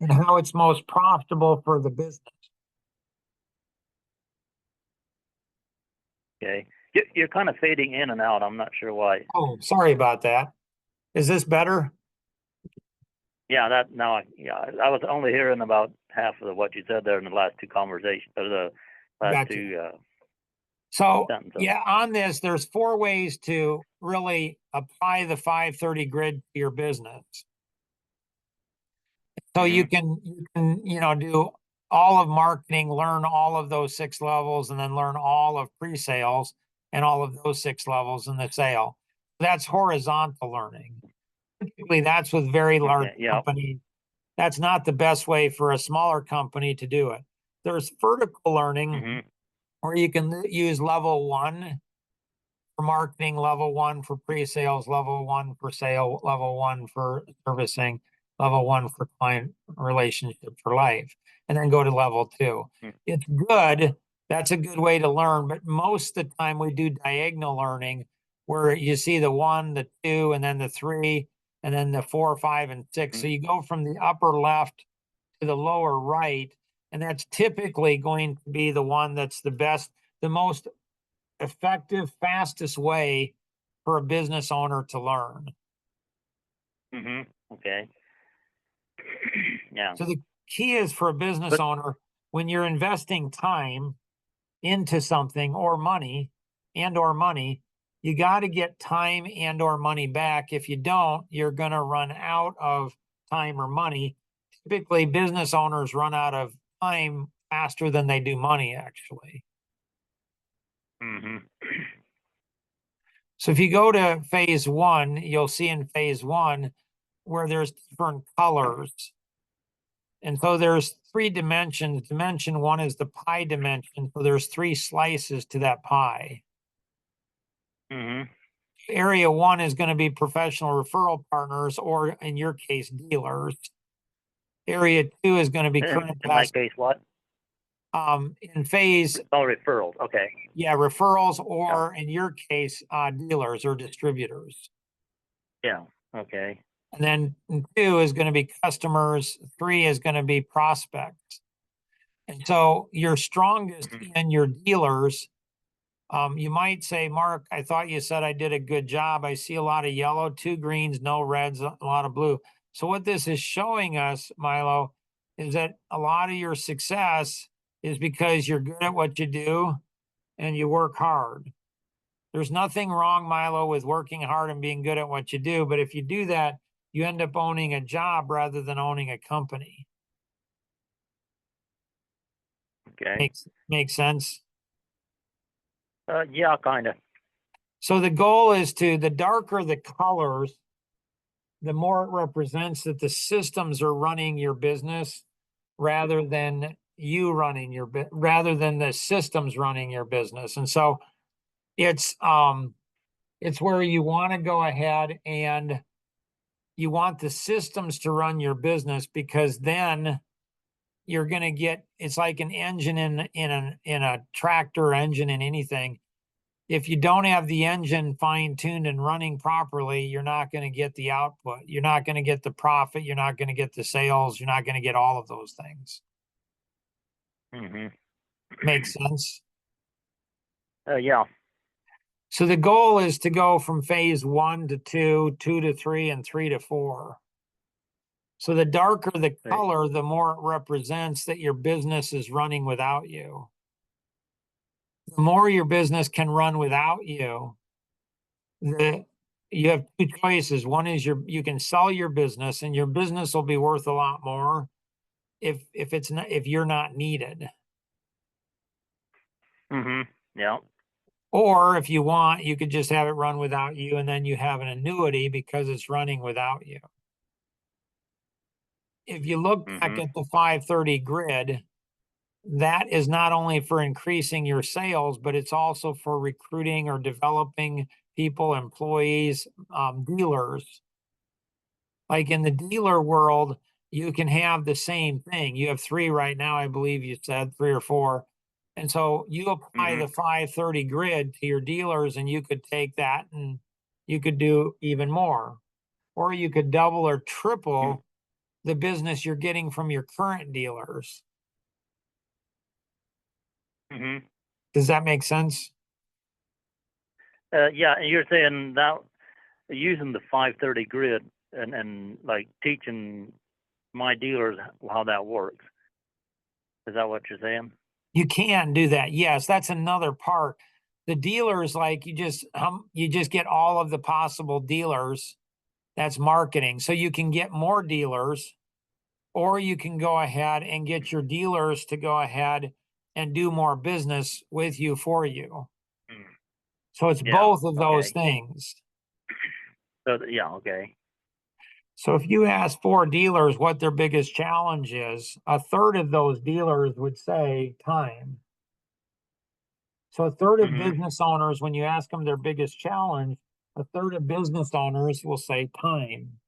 A: and how it's most profitable for the business.
B: Okay, you're kind of fading in and out. I'm not sure why.
A: Oh, sorry about that. Is this better?
B: Yeah, I was only hearing about half of what you said there in the last 2 conversations, or the last
A: Gotcha.
B: 2
A: So,
B: sentences.
A: yeah, on this, there's 4 ways to really apply the 530 grid to your business. So you can, do all of marketing, learn all of those 6 levels, and then learn all of pre-sales and all of those 6 levels in the sale. That's horizontal learning. Typically, that's with very large companies. That's not the best way for a smaller company to do it. There's vertical learning where you can use level 1 for marketing, level 1 for pre-sales, level 1 for sale, level 1 for servicing, level 1 for client relationship for life, and then go to level 2. It's good. That's a good way to learn, but most of the time we do diagonal learning where you see the 1, the 2, and then the 3, and then the 4, 5, and 6. So you go from the upper left to the lower right, and that's typically going to be the one that's the best, the most effective, fastest way for a business owner to learn.
B: Okay. Yeah.
A: So the key is for a business owner, when you're investing time into something or money, you got to get time and or money back. If you don't, you're going to run out of time or money. Typically, business owners run out of time faster than they do money, actually. So if you go to phase 1, you'll see in phase 1 where there's different colors. And so there's 3 dimensions. Dimension 1 is the pie dimension. So there's 3 slices to that pie. Area 1 is going to be professional referral partners, or in your case, dealers. Area 2 is going to be current.
B: In my case, what?
A: In phase.
B: Oh, referrals. Okay.
A: Yeah, referrals, or in your case, dealers or distributors.
B: Yeah. Okay.
A: And then 2 is going to be customers. 3 is going to be prospects. And so you're strongest in your dealers You might say, Mark, I thought you said I did a good job. I see a lot of yellow, 2 greens, no reds, a lot of blue. So what this is showing us, Milo, is that a lot of your success is because you're good at what you do and you work hard. There's nothing wrong, Milo, with working hard and being good at what you do. But if you do that, you end up owning a job rather than owning a company.
B: Okay.
A: Makes sense?
B: Yeah, kind of.
A: So the goal is the darker the colors, the more it represents that the systems are running your business rather than you running rather than the systems running your business. And so it's where you want to go ahead and you want the systems to run your business, because then you're going to get, it's like an engine in a tractor engine in anything. If you don't have the engine fine tuned and running properly, you're not going to get the output. You're not going to get the profit. You're not going to get the sales. You're not going to get all of those things. Makes sense?
B: Yeah.
A: So the goal is to go from phase 1 to 2, 2 to 3, and 3 to 4. So the darker the color, the more it represents that your business is running without you. The more your business can run without you, you have 2 choices. One is you can sell your business, and your business will be worth a lot more if you're not needed.
B: Yeah.
A: Or if you want, you could just have it run without you, and then you have an annuity because it's running without you. If you look back at the 530 grid, that is not only for increasing your sales, but it's also for recruiting or developing people, employees, dealers. Like in the dealer world, you can have the same thing. You have 3 right now, I believe you said 3 or 4. And so you apply the 530 grid to your dealers, and you could take that and you could do even more. Or you could double or triple the business you're getting from your current dealers. Does that make sense?
B: Yeah, and you're saying that using the 530 grid and like teaching my dealers how that works. Is that what you're saying?
A: You can do that. Yes, that's another part. The dealers, like you just get all of the possible dealers. That's marketing. So you can get more dealers, or you can go ahead and get your dealers to go ahead and do more business with you for you. So it's both of those things.
B: So yeah, okay.
A: So if you ask 4 dealers what their biggest challenge is, a third of those dealers would say time. So a third of business owners, when you ask them their biggest challenge, a third of business owners will say time.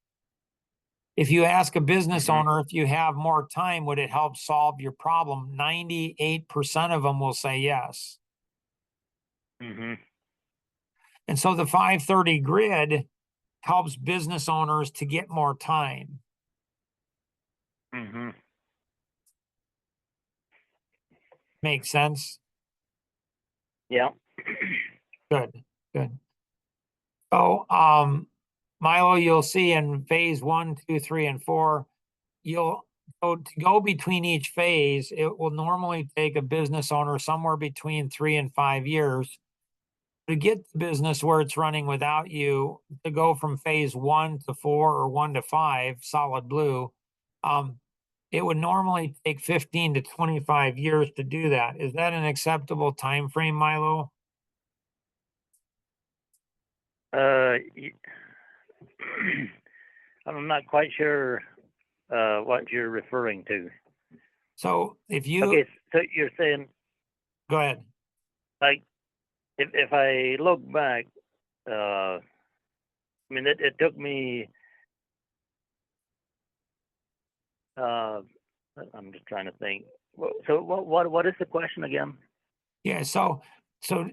A: If you ask a business owner, if you have more time, would it help solve your problem? 98% of them will say yes. And so the 530 grid helps business owners to get more time. Makes sense?
B: Yeah.
A: Good. So, Milo, you'll see in phase 1, 2, 3, and 4, to go between each phase, it will normally take a business owner somewhere between 3 and 5 years to get the business where it's running without you, to go from phase 1 to 4 or 1 to 5, solid blue. It would normally take 15 to 25 years to do that. Is that an acceptable time frame, Milo?
B: I'm not quite sure what you're referring to.
A: So if you
B: okay, so you're saying,
A: go ahead.
B: Like, if I look back, I mean, it took me. I'm just trying to think. So what is the question again?
A: Yeah, so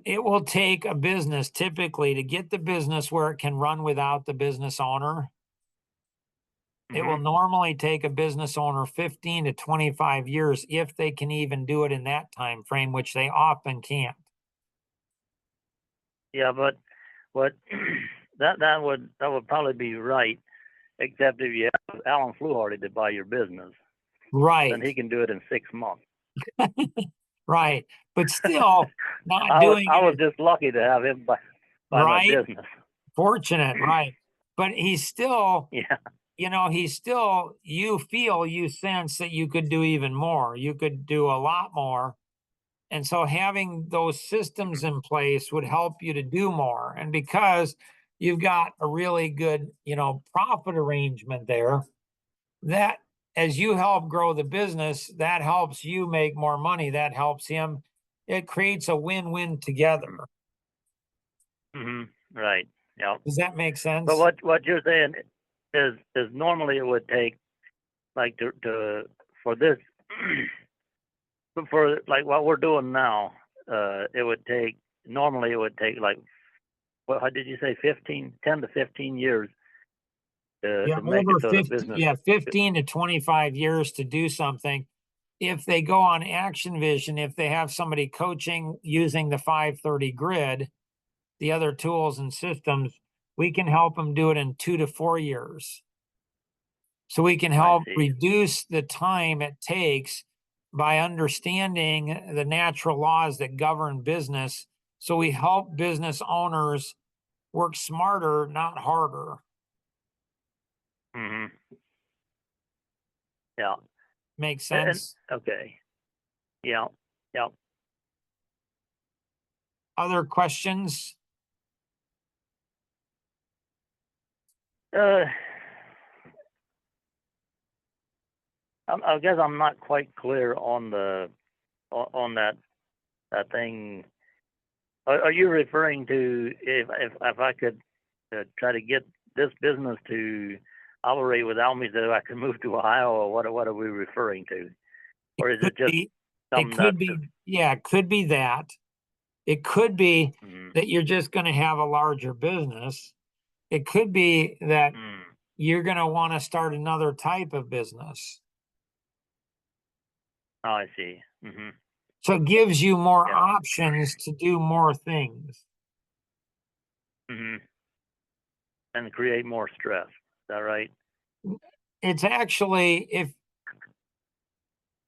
A: it will take a business typically to get the business where it can run without the business owner. It will normally take a business owner 15 to 25 years if they can even do it in that time frame, which they often can't.
B: yeah, but what that would probably be right, except if you have Alan Fluharty to buy your business, then
A: Right,
B: he can do it in 6 months.
A: right. But still not
B: I
A: doing
B: was
A: it,
B: just lucky to have him buy my
A: right?
B: business.
A: Fortunate, right. But he's still,
B: Yeah.
A: he's still, you sense that you could do even more. You could do a lot more. And so having those systems in place would help you to do more. And because you've got a really good, profit arrangement there, that as you help grow the business, that helps you make more money. That helps him. It creates a win-win together.
B: Hmm. Right. Yeah.
A: Does that make
B: But
A: sense?
B: what you're saying is normally it would take like to for this for like what we're doing now, it would take normally it would take like what how did you say 10 to 15 years
A: Yeah,
B: to make it
A: over
B: so the
A: 50,
B: business.
A: yeah, 15 to 25 years to do something. If they go on Action Vision, if they have somebody coaching using the 530 grid, the other tools and systems, we can help them do it in 2 to 4 years. So we can
B: I
A: help
B: see.
A: reduce the time it takes by understanding the natural laws that govern business. So we help business owners work smarter, not harder.
B: Hmm. Yeah.
A: Makes
B: And
A: sense?
B: okay. Yeah. Yeah.
A: Other questions?
B: Uh, I guess I'm not quite clear on on that thing. Are you referring to if I could try to get this business to operate without me, so I can move to Ohio, or what are we referring to? Or is
A: Could
B: it just
A: be, it
B: something that
A: could
B: is?
A: be, yeah, it could be that. It could be
B: Mm,
A: that you're just going to have a larger business. It could be that
B: mm,
A: you're going to want to start another type of business.
B: oh, I see. Hmm.
A: So it gives you more
B: Yeah.
A: options to do more things.
B: Hmm. And create more stress. Is that right?
A: It's actually,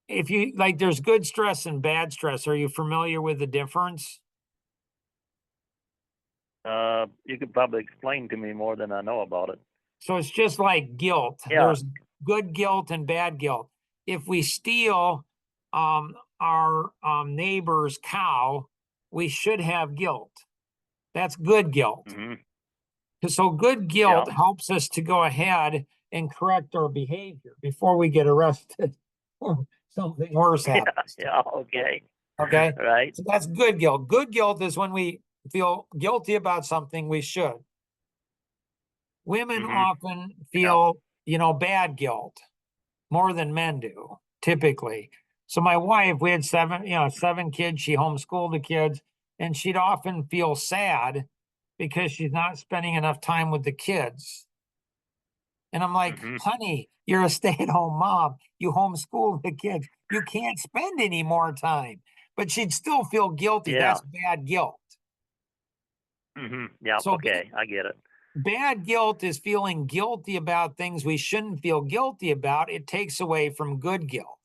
A: if you like, there's good stress and bad stress. Are you familiar with the difference?
B: You could probably explain to me more than I know about it.
A: So it's just like guilt.
B: Yeah.
A: There's good guilt and bad guilt. If we steal our neighbor's cow, we should have guilt. That's good guilt.
B: Hmm.
A: So good
B: Yeah.
A: guilt helps us to go ahead and correct our behavior before we get arrested or something worse
B: Yeah.
A: happens.
B: Yeah. Okay.
A: Okay.
B: Right.
A: So that's good guilt. Good guilt is when we feel guilty about something we should. Women
B: Hmm.
A: often
B: Yeah.
A: feel, bad guilt more than men do, typically. So my wife, we had seven kids. She homeschooled the kids, and she'd often feel sad because she's not spending enough time with the kids. And I'm like,
B: Hmm.
A: honey, you're a stay-at-home mom. You homeschool the kids. You can't spend any more time. But she'd still feel guilty.
B: Yeah.
A: That's bad guilt.
B: Hmm. Yeah.
A: So
B: Okay. I get it.
A: bad guilt is feeling guilty about things we shouldn't feel guilty about. It takes away from good guilt.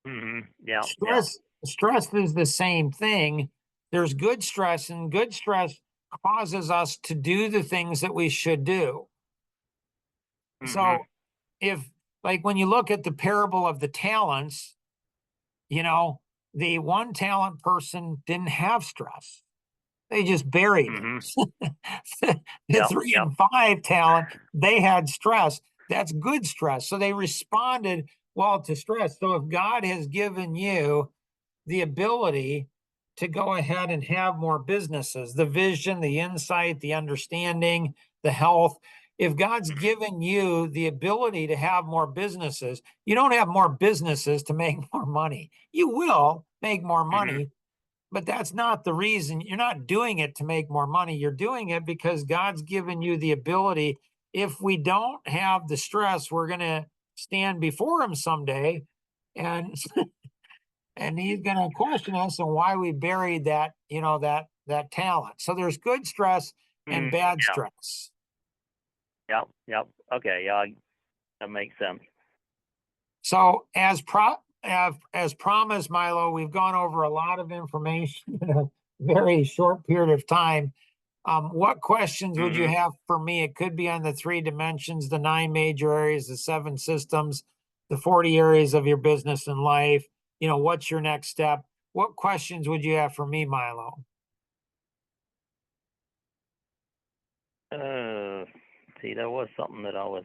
B: Hmm. Yeah. Yeah.
A: Stress is the same thing. There's good stress, and good stress causes us to do the things that we should do.
B: Hmm.
A: So if, like, when you look at the parable of the talents, you know, the one talent person didn't have stress. They just buried
B: Hmm.
A: it. The
B: Yep.
A: three
B: Yep.
A: and five talent, they had stress. That's good stress. So they responded well to stress. So if God has given you the ability to go ahead and have more businesses, the vision, the insight, the understanding, the health, if God's given you the ability to have more businesses, you don't have more businesses to make more money. You will make more
B: Hmm.
A: money, but that's not the reason. You're not doing it to make more money. You're doing it because God's given you the ability. If we don't have the stress, we're going to stand before him someday, and and he's going to question us on why we buried that that talent. So there's good stress and bad
B: Yeah.
A: stress.
B: Yep. Okay. Yeah. That makes sense.
A: So as promised, Milo, we've gone over a lot of information in a very short period of time. What questions would you
B: Hmm.
A: have for me? It could be on the 3 dimensions, the 9 major areas, the 7 systems, the 40 areas of your business and life. What's your next step? What questions would you have for me, Milo?
B: See, there was something that I was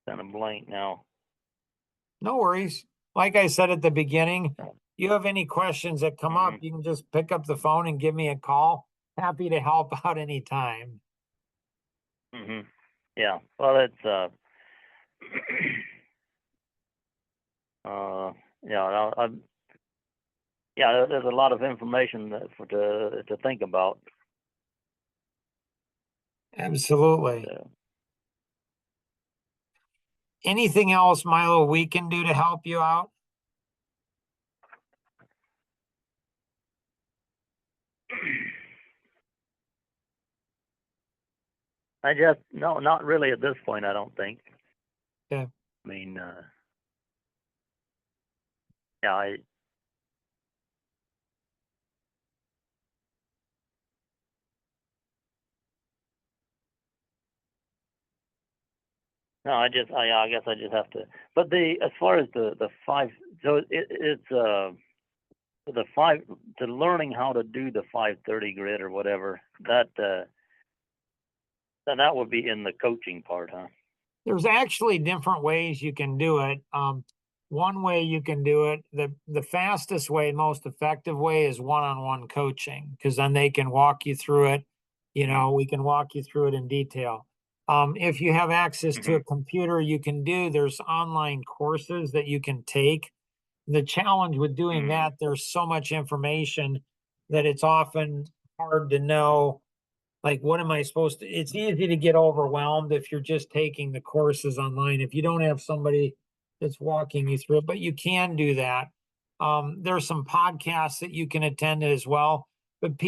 B: kind of blank now.
A: No worries. Like I said at the beginning, you have any questions that come up,
B: Hmm.
A: you can just pick up the phone and give me a call. Happy to help out anytime.
B: Hmm. Yeah. Well, it's yeah. Yeah. There's a lot of information to think about.
A: Absolutely.
B: So,
A: Anything else, Milo, we can do to help you out?
B: I just no, not really at this point. I don't think.
A: Yeah.
B: I mean, yeah. No, I guess I just have to. But as far as the 5, so it's the 5 to learning how to do the 530 grid or whatever that then that would be in the coaching part, huh?
A: There's actually different ways you can do it. One way you can do it, the fastest way, most effective way is one-on-one coaching, because then they can walk you through it. We can walk you through it in detail. If you have access to
B: Hmm.
A: a computer, there's online courses that you can take. The challenge with doing
B: Mm.
A: that, there's so much information that it's often hard to know, like, what am I supposed to? It's easy to get overwhelmed if you're just taking the courses online, if you don't have somebody that's walking you through it, but you can do that. There's some podcasts that you can attend as well, but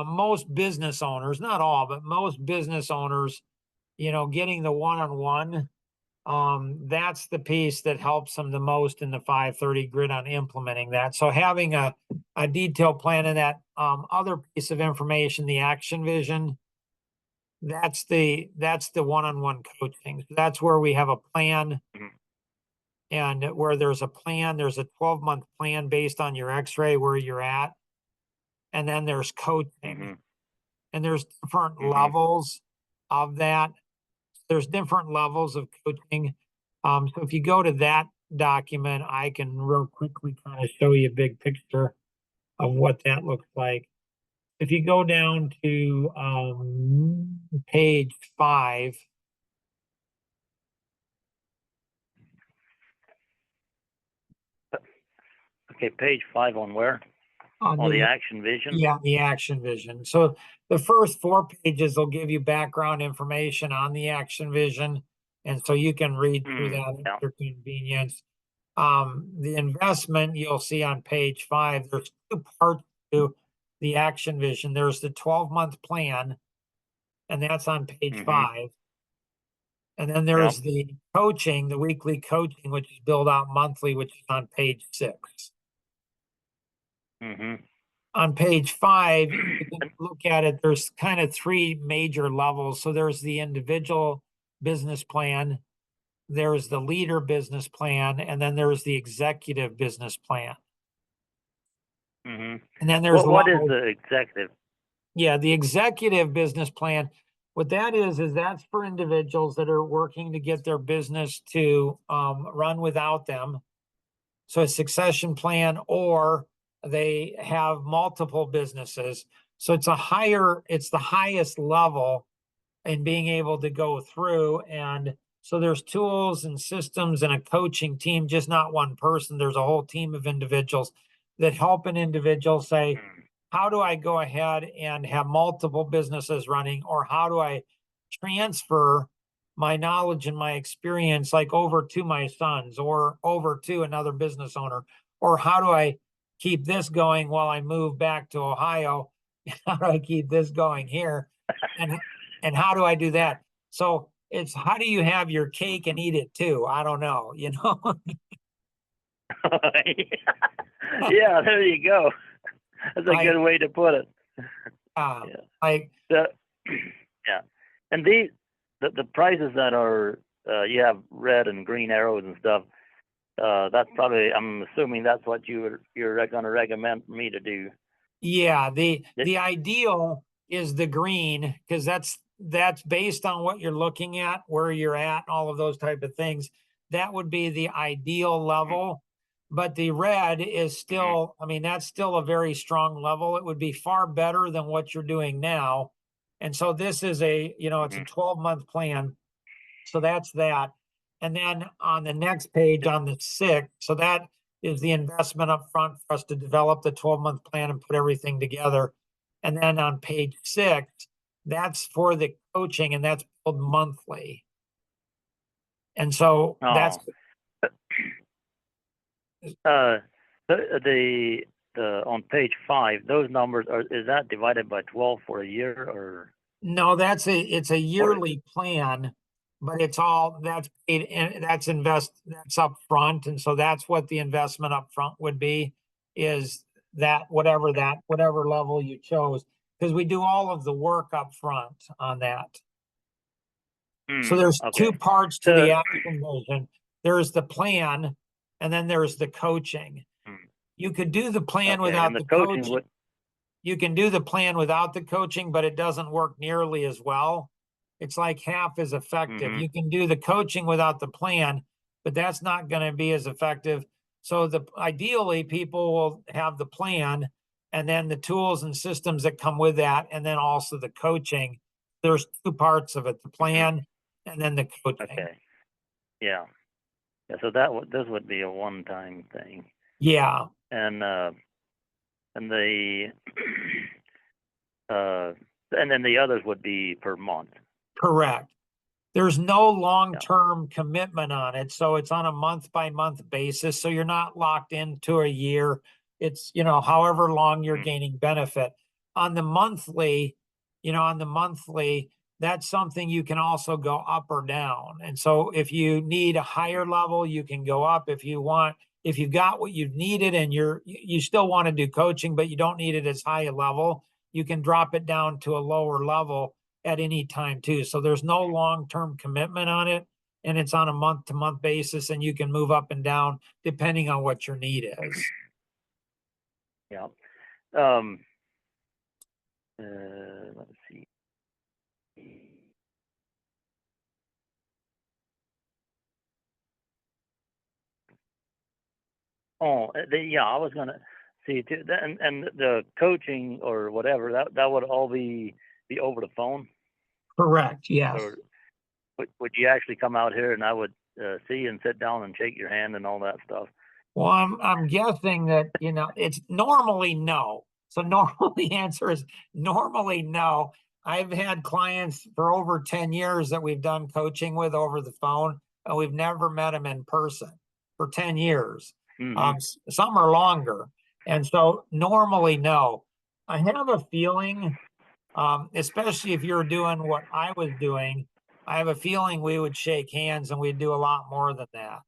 A: most business owners, not all, but most business owners, getting the one-on-one, that's the piece that helps them the most in the 530 grid on implementing that. So having a detailed plan in that, other piece of information, the action vision, that's the one-on-one coaching. That's where we have a plan,
B: Mhm.
A: and where there's a plan, there's a 12-month plan based on your x-ray where you're at. And then there's coaching,
B: Mhm.
A: and there's different
B: Mhm.
A: levels of that. There's different levels of coaching. So if you go to that document, I can real quickly kind of show you a big picture of what that looks like. If you go down to page 5,
B: Okay, page 5 on where?
A: on
B: Oh, the
A: the
B: action vision.
A: yeah, the action vision. So the first 4 pages will give you background information on the action vision, and so you can read through
B: Mm.
A: that at
B: Yeah.
A: your convenience. The investment you'll see on page 5, there's 2 parts to the action vision. There's the 12-month plan, and that's on page
B: Mhm.
A: 5. And then
B: Yeah.
A: there's the coaching, the weekly coaching, which is billed out monthly, which is on page 6.
B: Mhm.
A: On page 5, you can look at it. There's kind of 3 major levels. So there's the individual business plan, there's the leader business plan, and then there's the executive business plan.
B: Mhm.
A: And then there's
B: What is
A: levels.
B: the executive?
A: Yeah, the executive business plan, what that is that's for individuals that are working to get their business to run without them. So a succession plan, or they have multiple businesses. So it's the highest level in being able to go through. And so there's tools and systems and a coaching team, just not one person. There's a whole team of individuals that help an individual say,
B: Mm.
A: how do I go ahead and have multiple businesses running, or how do I transfer my knowledge and my experience, like, over to my sons or over to another business owner, or how do I keep this going while I move back to Ohio? How do I keep this going here? And and how do I do that? So it's how do you have your cake and eat it too? I don't know, you know.
B: Yeah, there you go. That's a
A: Like,
B: good way to put it.
A: uh,
B: Yeah.
A: like
B: The, yeah. And the prices that are you have red and green arrows and stuff. That's probably, I'm assuming that's what you're going to recommend me to do.
A: yeah,
B: It,
A: the ideal is the green because that's based on what you're looking at, where you're at, all of those type of things. That would be the ideal level. But the red is still, I mean, that's still a very strong level. It would be far better than what you're doing now. And so this is a, you know, it's a 12-month plan. So that's that. And then on the next page on the 6th, so that is the investment up front for us to develop the 12-month plan and put everything together. And then on page 6, that's for the coaching and that's billed monthly. And so that's
B: uh, the on page 5, those numbers is that divided by 12 for a year or?
A: no, it's a yearly plan, but it's all that's paid and that's up front. And so that's what the investment up front would be is that whatever level you chose, because we do all of the work up front on that. So there's two
B: Okay.
A: parts to the action vision. There's the plan, and then there's the coaching. You could do the plan
B: Okay,
A: without
B: and the
A: the
B: coaching
A: coaching.
B: would.
A: You can do the plan without the coaching, but it doesn't work nearly as well. It's like half as effective. You can do the coaching without the plan, but that's not going to be as effective. So ideally people will have the plan and then the tools and systems that come with that, and then also the coaching. There's two parts of it, the plan and then the coaching.
B: Okay. Yeah. Yeah. So this would be a one-time thing.
A: Yeah.
B: And the and then the others would be per month.
A: Correct. There's no long-term commitment on it. So it's on a month-by-month basis. So you're not locked into a year. It's, you know, however long you're gaining benefit. On the monthly, that's something you can also go up or down. And so if you need a higher level, you can go up. If you've got what you've needed and you still want to do coaching, but you don't need it as high a level, you can drop it down to a lower level at any time too. So there's no long-term commitment on it, and it's on a month-to-month basis, and you can move up and down depending on what your need is.
B: Yeah. Let's see. Oh, yeah, I was gonna see too. And the coaching or whatever that would all be over the phone.
A: Correct. Yes.
B: Or would you actually come out here and I would see you and sit down and shake your hand and all that stuff?
A: Well, I'm guessing that, you know, it's normally no. So normal the answer is normally no. I've had clients for over 10 years that we've done coaching with over the phone, and we've never met them in person for 10 years. Some are longer. And so normally no. I have a feeling, especially if you're doing what I was doing, I have a feeling we would shake hands and we'd do a lot more than that.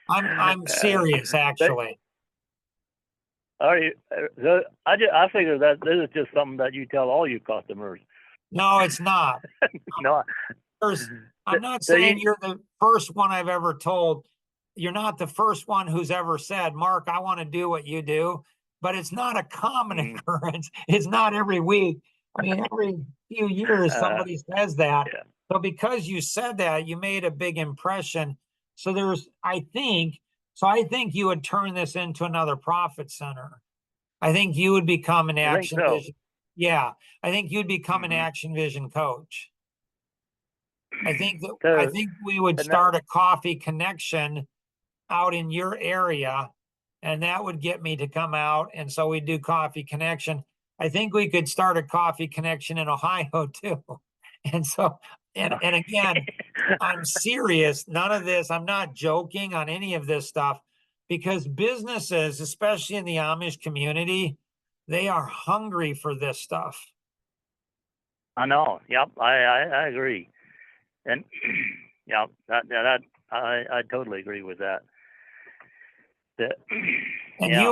A: I'm serious, actually.
B: Are you? I figure that this is just something that you tell all your customers.
A: No, it's not.
B: No,
A: I'm not saying you're the first one I've ever told. You're not the first one who's ever said, Mark, I want to do what you do, but it's not a common occurrence. It's not every week. I mean, every few years somebody says that.
B: Yeah.
A: So because you said that, you made a big impression. So I think you would turn this into another profit center. I think you would become an Action Vision. Yeah, I think you'd become an Action Vision coach. I think we would start a coffee connection out in your area, and that would get me to come out. And so we do coffee connection. I think we could start a coffee connection in Ohio too. And so, and again, I'm serious. None of this, I'm not joking on any of this stuff. because businesses, especially in the Amish community, they are hungry for this stuff.
B: I know. Yep, I agree. And yeah, I totally agree with that.
A: And
B: Yeah.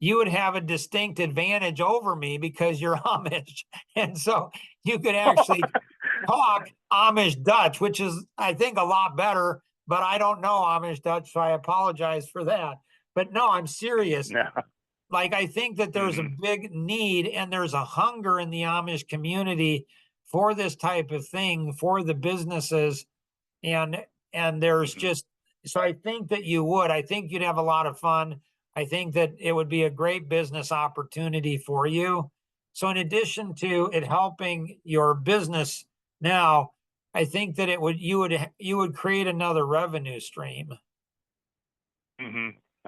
A: you would have a distinct advantage over me because you're Amish. And so you could actually talk Amish Dutch, which is, I think, a lot better, but I don't know Amish Dutch, so I apologize for that. But no, I'm serious.
B: No.
A: Like, I think that there's a big need and there's a hunger in the Amish community for this type of thing, for the businesses. And there's just, so I think that I think you'd have a lot of fun. I think that it would be a great business opportunity for you. So in addition to it helping your business now, I think that you would create another revenue stream.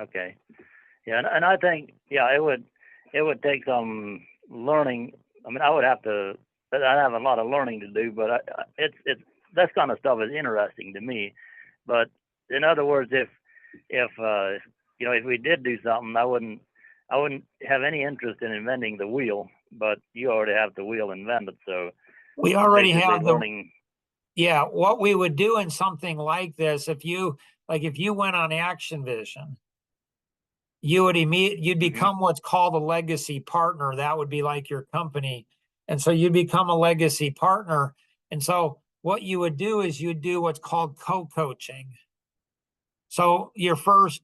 B: Okay. Yeah, and I think, yeah, it would take some learning. I mean, I'd have a lot of learning to do, but it's that kind of stuff is interesting to me. But in other words, if if we did do something, I wouldn't have any interest in inventing the wheel. But you already have the wheel invented, so
A: we already have
B: learning.
A: Yeah, what we would do in something like this, if you went on Action Vision, you'd become what's called a legacy partner. That would be like your company. And so you'd become a legacy partner. And so what you would do is you'd do what's called co-coaching. So your first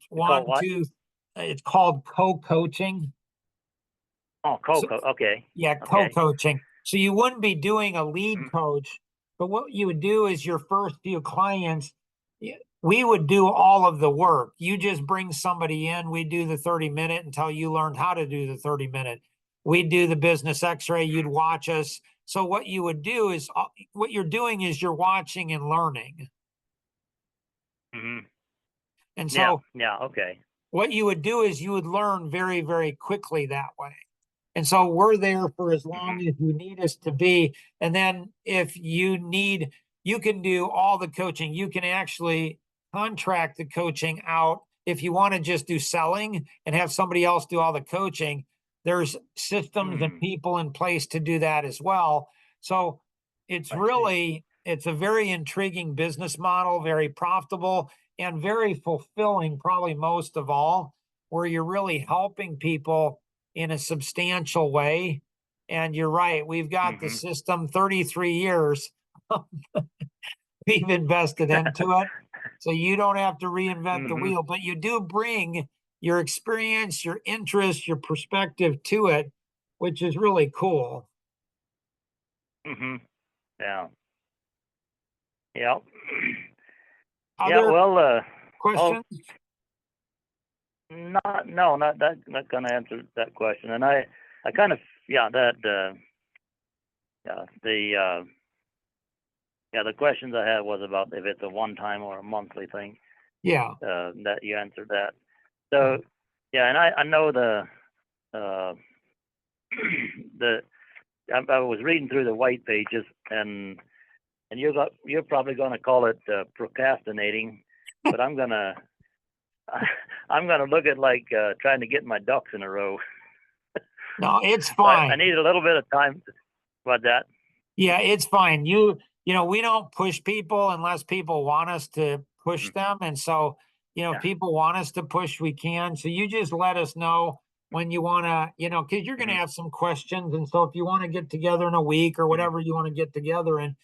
A: it's called co-coaching.
B: Oh, okay.
A: Yeah, co-coaching. So you wouldn't be doing a lead coach, but what you would do is your first few clients, we would do all of the work. You just bring somebody in, we do the 30-minute until you learned how to do the 30-minute. We'd do the business x-ray, you'd watch us. So what you would do is, what you're doing is you're watching and learning. And so
B: okay.
A: What you would do is you would learn very, very quickly that way. And so we're there for as long as you need us to be. And then if you need, you can do all the coaching. You can actually contract the coaching out. If you want to just do selling and have somebody else do all the coaching, there's systems and people in place to do that as well. So it's it's a very intriguing business model, very profitable and very fulfilling, probably most of all, where you're really helping people in a substantial way. And you're right, we've got the system 33 years. We've invested into it. So you don't have to reinvent the wheel, but you do bring your experience, your interest, your perspective to it, which is really cool.
B: Yeah. Yep.
A: Other questions?
B: Not gonna answer that question. And I kind of, the questions I had was about if it's a one-time or a monthly thing.
A: Yeah.
B: That you answered that. So yeah, and I know I was reading through the white pages, and you're probably gonna call it procrastinating, but I'm gonna look at like trying to get my ducks in a row.
A: No, it's fine.
B: I need a little bit of time about that.
A: Yeah, it's fine. We don't push people unless people want us to push them. And so, if people want us to push, we can. So you just let us know when you want to, because you're going to have some questions. And so if you want to get together in a week or whatever you want to get together and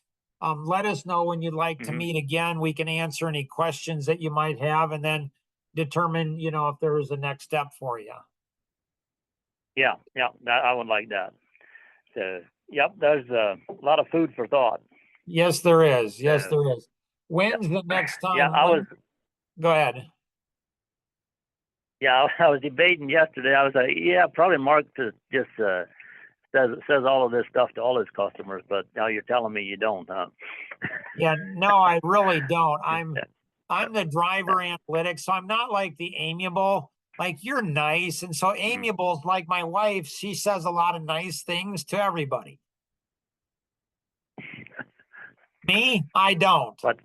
A: let us know when you'd like to meet again. We can answer any questions that you might have and then determine, if there is a next step for you.
B: Yeah, I would like that. So, yep, there's a lot of food for thought.
A: Yes, there is. Yes, there is. When's the next time?
B: Yeah,
A: Go ahead.
B: Yeah, I was debating yesterday. I was like, yeah, probably Mark just says all of this stuff to all his customers, but now you're telling me you don't, huh?
A: Yeah, no, I really don't. I'm the driver analytics, so I'm not like the amiable. Like, you're nice, and so amiable's like my wife. She says a lot of nice things to everybody. Me, I don't.
B: What?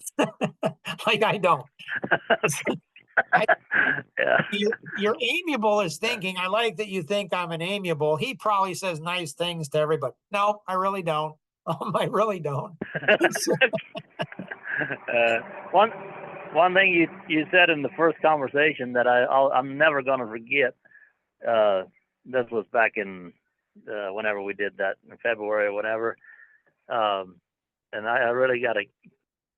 A: Like, I don't.
B: Yeah.
A: You're amiable is thinking. I like that you think I'm an amiable. He probably says nice things to everybody. No, I really don't. I really don't.
B: One thing you said in the first conversation that I'm never gonna forget. This was back in whenever we did that in February or whatever. And I really got a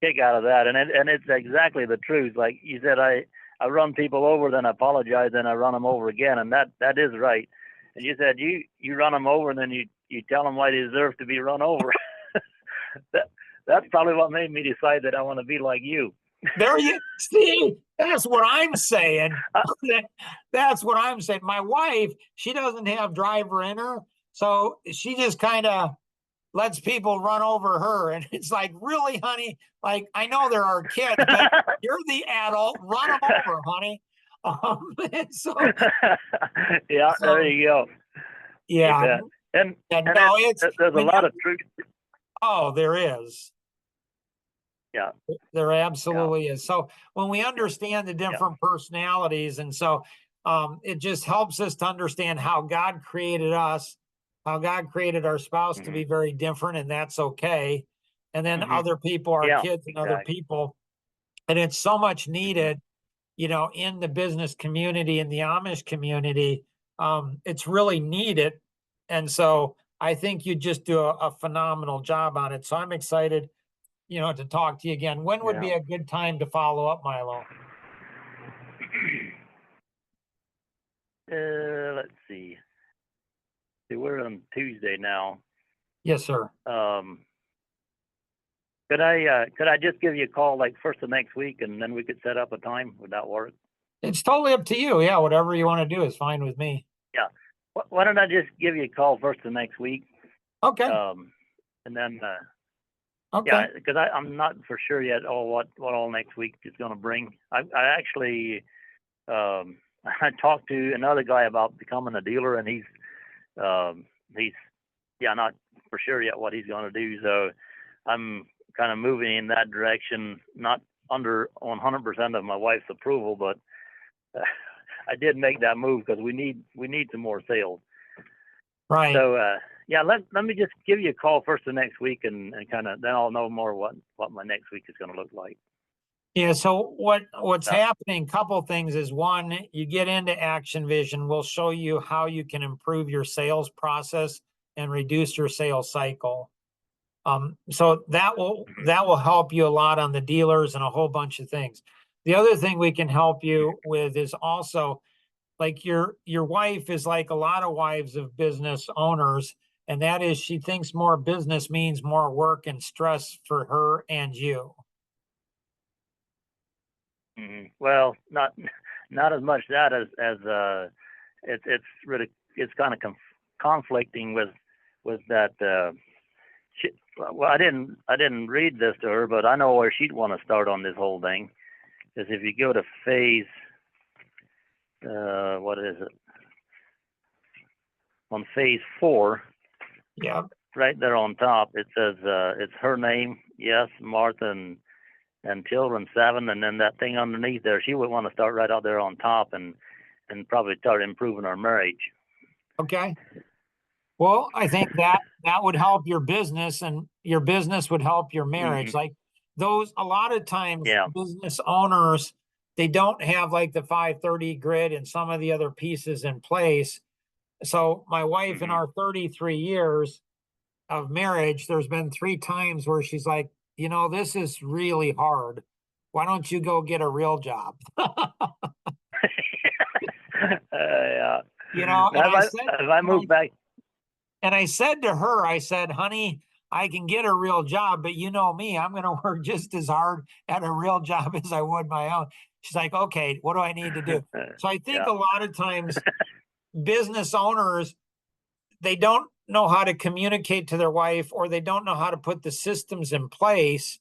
B: kick out of that, and it's exactly the truth. Like you said, I run people over, then I apologize, then I run them over again, and that is right. And you said you run them over, and then you tell them why they deserve to be run over. That's probably what made me decide that I want to be like you.
A: There you see, that's what I'm saying. That's what I'm saying. My wife, she doesn't have driver in her, so she just kind of lets people run over her. And it's like, really, honey? Like, I know there are kids, but you're the adult. Run them over, honey. So,
B: yeah,
A: so,
B: there you go.
A: yeah.
B: And
A: no,
B: there's a lot of truth.
A: Oh, there is.
B: Yeah.
A: There absolutely is. So when we understand the different personalities, and so it just helps us to understand how God created us, how God created our spouse to be very different, and that's okay. And then other people, our kids and other people. And it's so much needed, in the business community, in the Amish community. It's really needed. And so I think you just do a phenomenal job on it. So I'm excited to talk to you again. When would be a good time to follow up, Milo?
B: Let's see. We're on Tuesday now.
A: Yes, sir.
B: Could I just give you a call like first of next week, and then we could set up a time? Would that work?
A: It's totally up to you. Yeah, whatever you want to do is fine with me.
B: Yeah. Why don't I just give you a call first of next week?
A: Okay.
B: And then
A: okay.
B: Yeah, because I'm not for sure yet what all next week is going to bring. I actually I talked to another guy about becoming a dealer, and he's not for sure yet what he's going to do. So I'm kind of moving in that direction, not under 100% of my wife's approval, but I did make that move because we need some more sales.
A: Right.
B: So let me just give you a call first of next week, and kind of then I'll know more what my next week is going to look like.
A: Yeah. So what's happening? Couple things is, one, you get into Action Vision. We'll show you how you can improve your sales process and reduce your sales cycle. So that will help you a lot on the dealers and a whole bunch of things. The other thing we can help you with is also, like, your wife is like a lot of wives of business owners, and that is, she thinks more business means more work and stress for her and you.
B: Well, not as much that as it's really, it's kind of conflicting with that. Well, I didn't read this to her, but I know where she'd want to start on this whole thing. Is if you go to phase, what is it? On phase 4.
A: Yeah.
B: Right there on top, it says it's her name, yes, Martha, and children 7, and then that thing underneath there, she would want to start right out there on top and probably start improving our marriage.
A: Okay. Well, I think that would help your business, and your business would help your marriage. Like those, a lot of times, business owners, they don't have like the 530 grid and some of the other pieces in place. So my wife, in our 33 years of marriage, there's been 3 times where she's like, this is really hard. Why don't you go get a real job?
B: Yeah.
A: And
B: I moved back.
A: And I said to her, I said, honey, I can get a real job, but you know me, I'm going to work just as hard at a real job as I would my own. She's like, okay, what do I need to do? So I think a lot of times business owners, they don't know how to communicate to their wife, or they don't know how to put the systems in place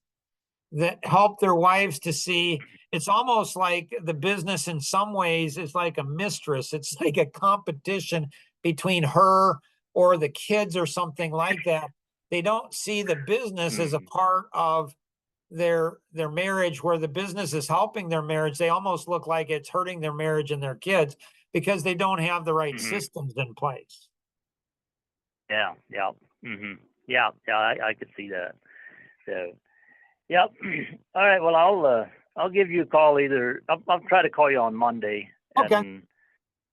A: that help their wives to see. It's almost like the business in some ways is like a mistress. It's like a competition between her or the kids or something like that. They don't see the business as a part of their marriage, where the business is helping their marriage, they almost look like it's hurting their marriage and their kids because they don't have the right
B: Hmm.
A: systems in place.
B: Yeah, yeah, yeah, yeah. I could see that. So, yep. All right. Well, I'll give you a call either. I'll try to call you on Monday,
A: Okay.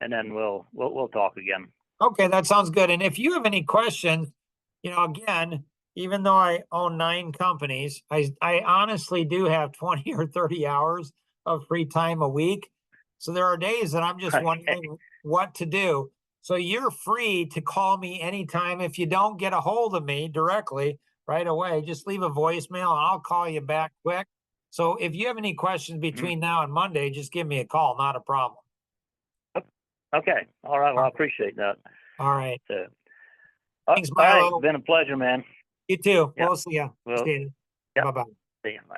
B: and then we'll talk again.
A: Okay, that sounds good. And if you have any questions, again, even though I own 9 companies, I honestly do have 20 or 30 hours of free time a week. So there are days that I'm just
B: Okay.
A: wondering what to do. So you're free to call me anytime. If you don't get a hold of me directly right away, just leave a voicemail and I'll call you back quick. So if you have any questions
B: Mhm.
A: between now and Monday, just give me a call. Not a problem.
B: Okay. All right. Well, I
A: All
B: appreciate that.
A: all right.
B: So,
A: Thanks,
B: all right.
A: Milo.
B: Been a pleasure, man.
A: You too.
B: Yeah.
A: We'll see you.
B: Well,
A: Appreciate it.
B: yeah.
A: Bye bye.
B: See you. Bye.